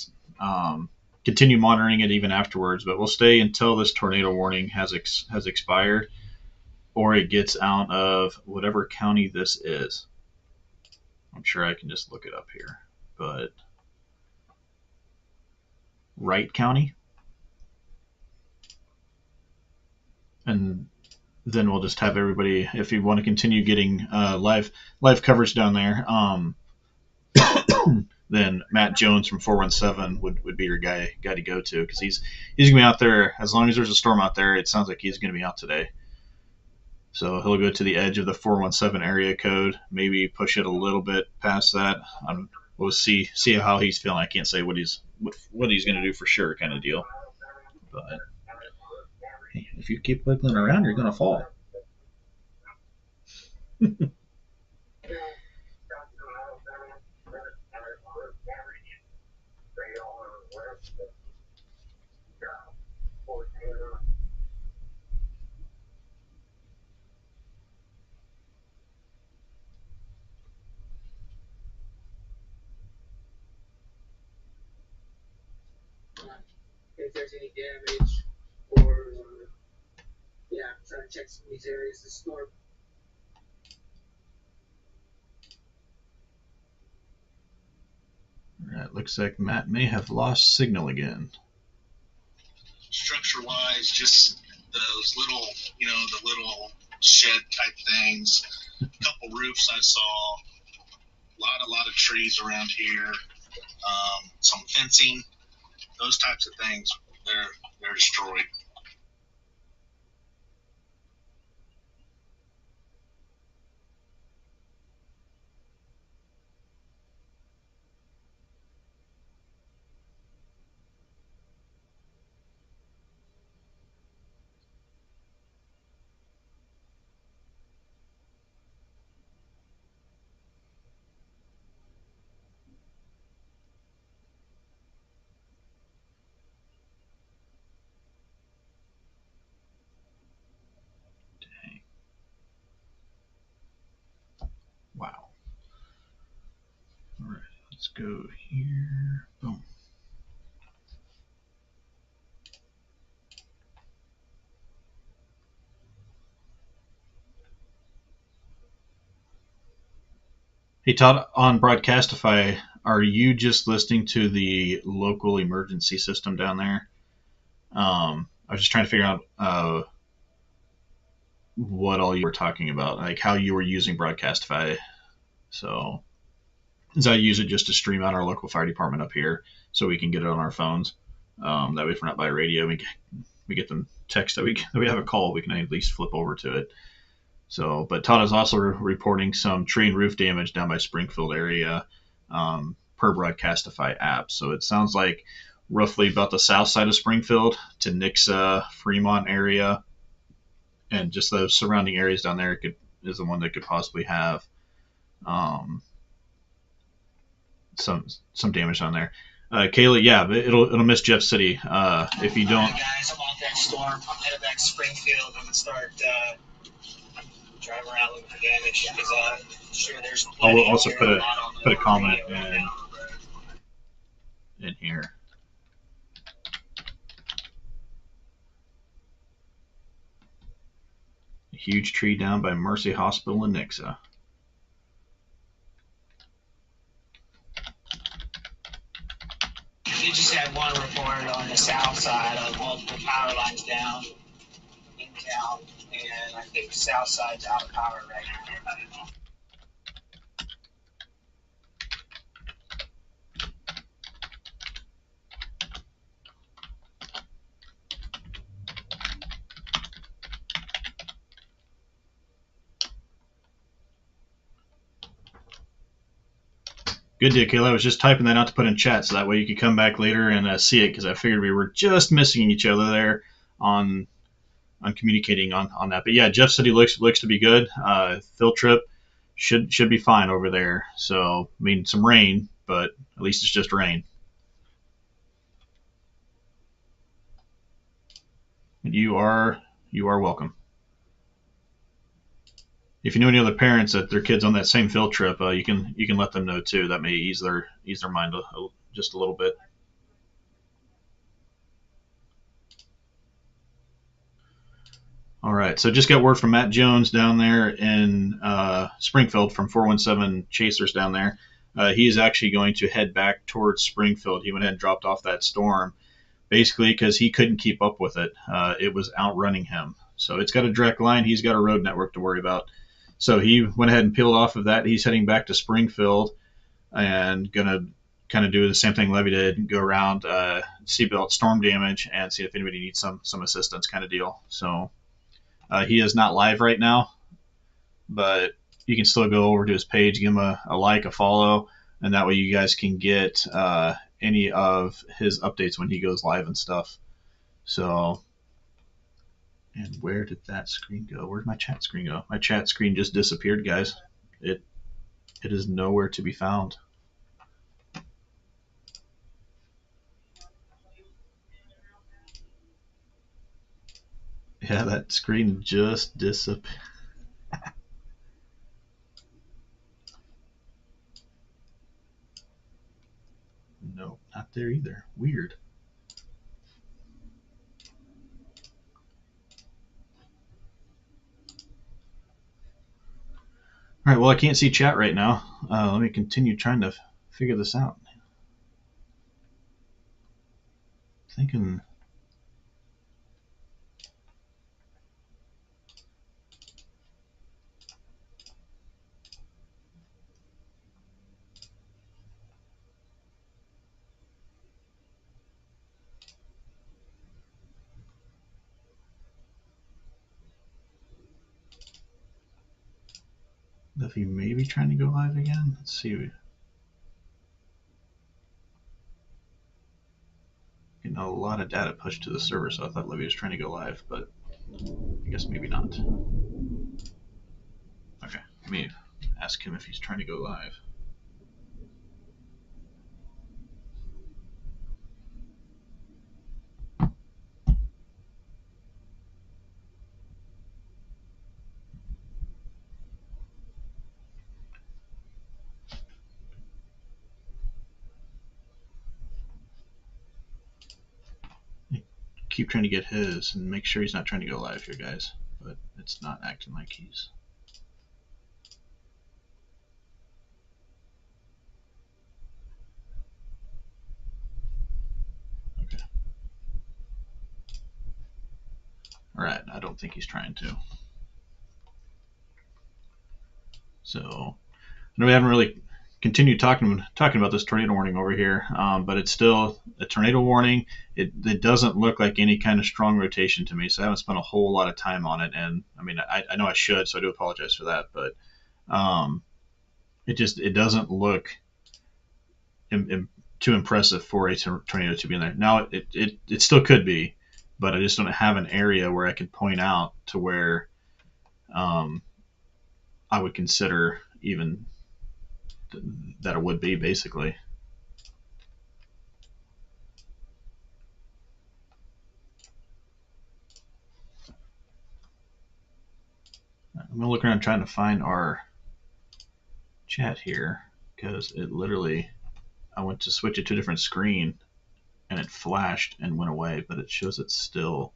Speaker 1: continue monitoring it even afterwards. But we'll stay until this tornado warning has expired or it gets out of whatever county this is. I'm sure I can just look it up here, but Wright County, and then we'll just have everybody, if you want to continue getting live coverage down there, then Matt Jones from 417 would be your guy to go to, because he's gonna be out there as long as there's a storm out there. It sounds like he's gonna be out today, so he'll go to the edge of the 417 area code, maybe push it a little bit past that. We'll see how he's feeling. I can't say what he's gonna do for sure, kind of deal, but if you keep wiggling around, you're gonna fall.
Speaker 3: If there's any damage, or trying to check some of these areas. The storm.
Speaker 1: It looks like Matt may have lost signal again.
Speaker 2: structure-wise, just those little, the little shed type things. A couple roofs I saw. A lot of trees around here. Some fencing. Those types of things. They're destroyed.
Speaker 1: Wow. All right, let's go here. Boom. Hey Todd, on Broadcastify, are you just listening to the local emergency system down there? I was just trying to figure out what all you were talking about, like how you were using Broadcastify. So, as I use it just to stream out our local fire department up here, so we can get it on our phones. That way, if we're not by radio, we get them text that we have a call, we can at least flip over to it. So, but Todd is also reporting some tree and roof damage down by Springfield area per Broadcastify app. So it sounds like roughly about the south side of Springfield to Nixa, Fremont area, and just those surrounding areas down there is the one that could possibly have um, some damage down there. Kayla, yeah, but it'll miss Jeff City if you don't.
Speaker 3: All right, guys, I'm off that storm. I'm headed back to Springfield. I'm gonna start driving around looking for damage because sure there's.
Speaker 1: I will also put a comment in here. A huge tree down by Mercy Hospital in Nixa.
Speaker 3: We just had one report on the south side of multiple power lines down in town, and I think the south side's out of power right now.
Speaker 1: Good deal, Kayla. I was just typing that out to put in chat, so that way you could come back later and see it, because I figured we were just missing each other there on communicating on that. But yeah, Jeff City looks to be good. Field trip should be fine over there. So I mean, some rain, but at least it's just rain. And you are welcome. If you know any other parents that their kids on that same field trip, you can let them know too. That may ease their mind just a little bit. All right, so just got word from Matt Jones down there in Springfield from 417 Chasers down there. He is actually going to head back towards Springfield. He went ahead and dropped off that storm, basically because he couldn't keep up with it. It was outrunning him. So it's got a direct line. He's got a road network to worry about. So he went ahead and peeled off of that. He's heading back to Springfield and going to kind of do the same thing Levy did, go around, see about storm damage and see if anybody needs some assistance kind of deal. So he is not live right now, but you can still go over to his page, give him a like, a follow, and that way you guys can get any of his updates when he goes live and stuff. So, and where did that screen go? Where'd my chat screen go? My chat screen just disappeared, guys. It is nowhere to be found. Yeah, that screen just disappeared. Nope, not there either. Weird. All right, well, I can't see chat right now. Let me continue trying to figure this out. Thinking Levy may be trying to go live again. Let's see. Getting a lot of data pushed to the server, so I thought Levy was trying to go live, but I guess maybe not. Okay, let me ask him if he's trying to go live. Keep trying to get his and make sure he's not trying to go live here, guys. But it's not acting like he's. Okay. All right. I don't think he's trying to. So, we haven't really continued talking about this tornado warning over here, but it's still a tornado warning. It doesn't look like any kind of strong rotation to me, so I haven't spent a whole lot of time on it. And I mean, I know I should, so I do apologize for that. But it doesn't look too impressive for a tornado to be in there. Now it still could be, but I just don't have an area where I can point out to where I would consider even that it would be basically. I'm gonna look around trying to find our chat here because it literally, I went to switch it to a different screen and it flashed and went away, but it shows it's still.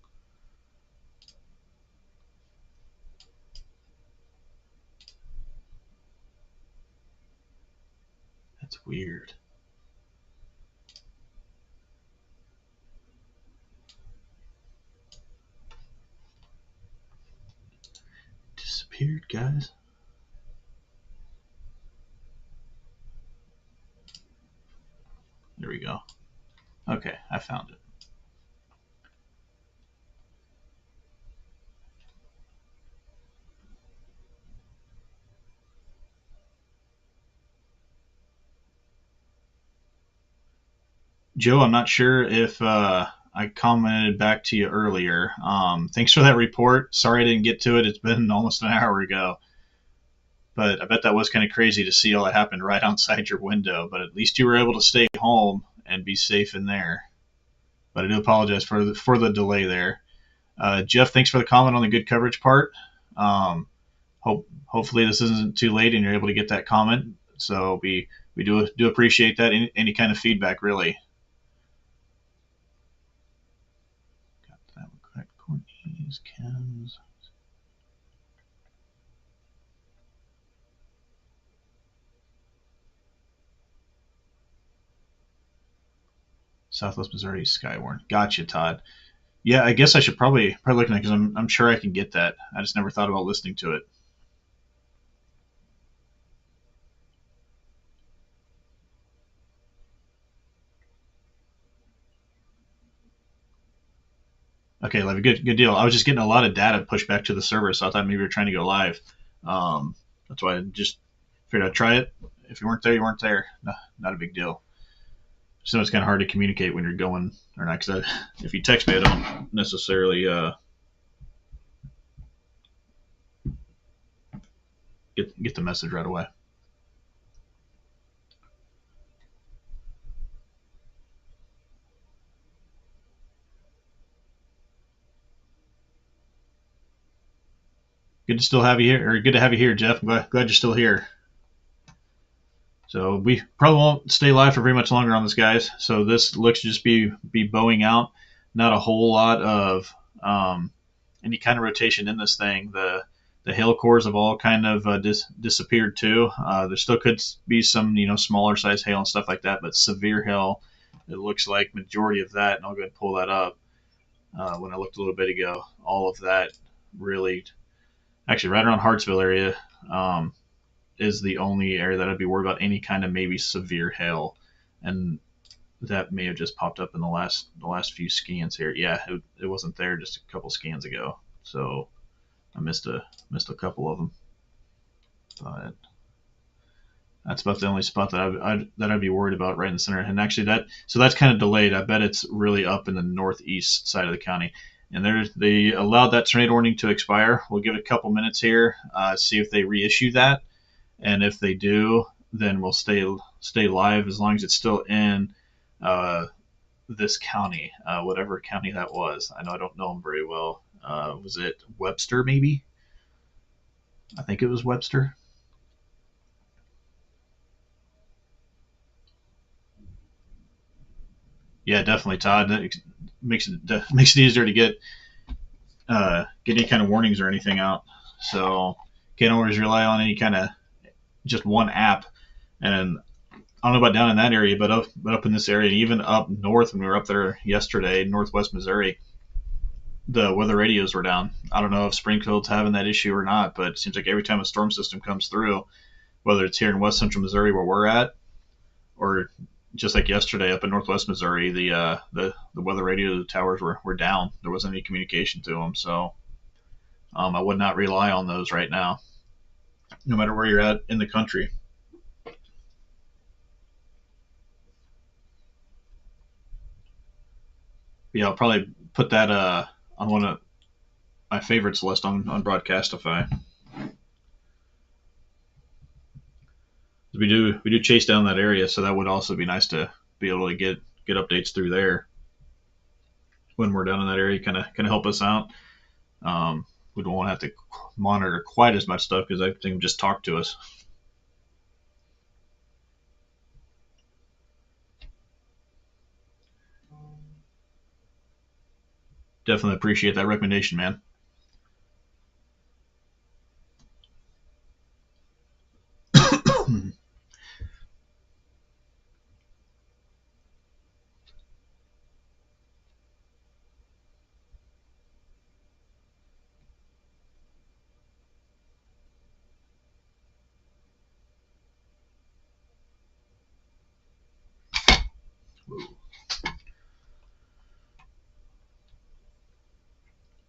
Speaker 1: That's weird. Disappeared, guys. There we go. Okay, I found it. Joe, I'm not sure if I commented back to you earlier. Thanks for that report. Sorry I didn't get to it. It's been almost an hour ago. But I bet that was kind of crazy to see all that happened right outside your window. But at least you were able to stay home and be safe in there. But I do apologize for the delay there. Jeff, thanks for the comment on the good coverage part. Hopefully this isn't too late and you're able to get that comment. So we do appreciate that. Any kind of feedback, really. Got that one correct. Courtney's, Kim's. Southwest Missouri, Skywarn. Gotcha, Todd. Yeah, I guess I should probably look at it because I'm sure I can get that. I just never thought about listening to it. Okay, Levy, good deal. I was just getting a lot of data pushed back to the server, so I thought maybe we were trying to go live. That's why I just figured I'd try it. If you weren't there, you weren't there. No, not a big deal. So it's kind of hard to communicate when you're going or not. Because if you text me, I don't necessarily get the message right away. Good to still have you here, or good to have you here, Jeff. I'm glad you're still here. So we probably won't stay live for very much longer on this, guys. So this looks to just be bowing out. Not a whole lot of any kind of rotation in this thing. The hail cores have all kind of disappeared too. There still could be some smaller size hail and stuff like that, but severe hail, it looks like majority of that. And I'll go ahead and pull that up. When I looked a little bit ago, all of that really, actually right around Hartsville area. Is the only area that I'd be worried about any kind of maybe severe hail, and that may have just popped up in the last few scans here. Yeah, it wasn't there just a couple scans ago, so I missed a couple of them. but that's about the only spot that I'd be worried about right in the center. And actually, that's kind of delayed. I bet it's really up in the northeast side of the county. And they allowed that tornado warning to expire. We'll give it a couple minutes here, see if they reissue that, and if they do, then we'll stay live as long as it's still in this county, whatever county that was. I know I don't know them very well. Was it Webster? Maybe. I think it was Webster. Yeah, definitely, Todd. That makes it easier to get any kind of warnings or anything out. So can't always rely on any kind of just one app. And I don't know about down in that area, but up in this area, even up north when we were up there yesterday, northwest Missouri, the weather radios were down. I don't know if Springfield's having that issue or not, but it seems like every time a storm system comes through, whether it's here in west central Missouri where we're at, or just like yesterday up in northwest Missouri, the weather radio towers were down. There wasn't any communication to them, so I would not rely on those right now, no matter where you're at in the country. Yeah, I'll probably put that on one of my favorites list on Broadcastify. We do chase down that area, so that would also be nice to be able to get updates through there when we're down in that area. Kind of help us out. We don't want to have to monitor quite as much stuff because I think them just talk to us. Definitely appreciate that recommendation, man.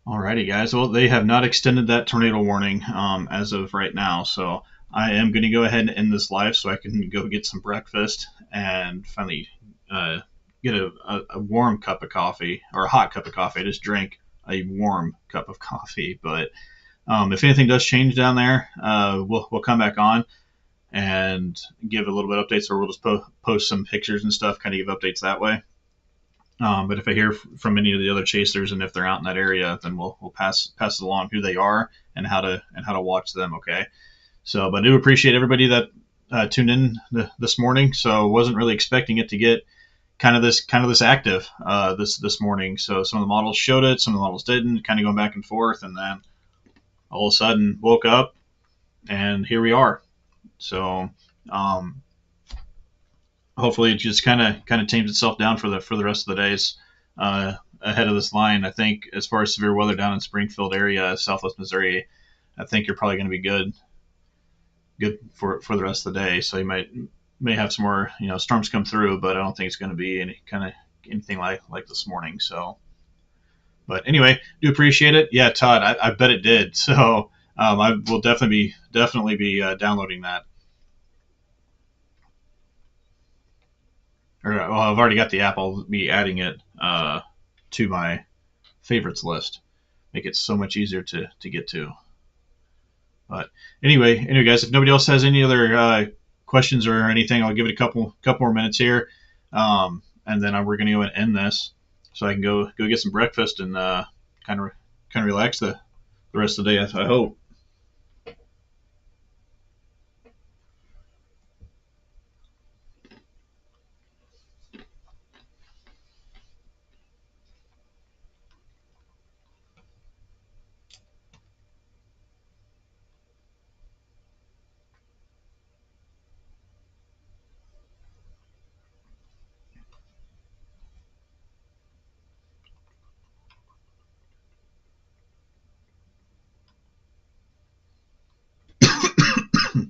Speaker 1: Alrighty, guys. Well, they have not extended that tornado warning as of right now, so I am going to go ahead and end this live so I can go get some breakfast and finally get a warm cup of coffee, or a hot cup of coffee. I just drank a warm cup of coffee, but if anything does change down there, we'll come back on and give a little bit of updates, or we'll just post some pictures and stuff, kind of give updates that way. But if I hear from any of the other chasers, and if they're out in that area, then we'll pass it along who they are and how to watch them. Okay. So, but I do appreciate everybody that tuned in this morning. So, wasn't really expecting it to get kind of this active this morning. So, some of the models showed it, some of the models didn't. Kind of going back and forth, and then all of a sudden woke up, and here we are. So, hopefully it just kind of tames itself down for the rest of the days ahead of this line. I think as far as severe weather down in Springfield area, Southwest Missouri, I think you're probably going to be good for the rest of the day. So you may have some more storms come through, but I don't think it's going to be anything like this morning. So, but anyway, do appreciate it. Yeah, Todd, I bet it did. So I will definitely be downloading that. Or, well, I've already got the app. I'll be adding it to my favorites list. Make it so much easier to get to. But anyway, guys, if nobody else has any other questions or anything, I'll give it a couple more minutes here, and then we're going to go and end this, so I can go get some breakfast and kind of relax the rest of the day. I hope.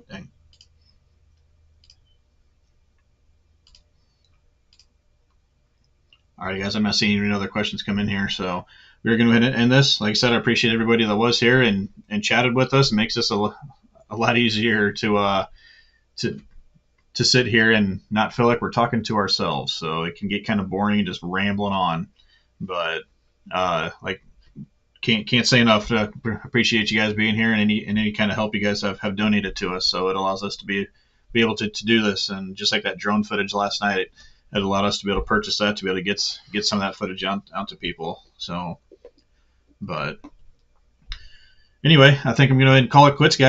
Speaker 1: Dang. All right, guys, I'm not seeing any other questions come in here, so we're going to go ahead and end this. Like I said, I appreciate everybody that was here and chatted with us. It makes this a lot easier to to sit here and not feel like we're talking to ourselves. So it can get kind of boring and just rambling on. But like can't say enough. Appreciate you guys being here and any kind of help you guys have donated to us. So it allows us to be able to do this. And just like that drone footage last night, it allowed us to be able to purchase that to be able to get some of that footage out to people. So, but anyway, I think I'm going to call it quits, guys.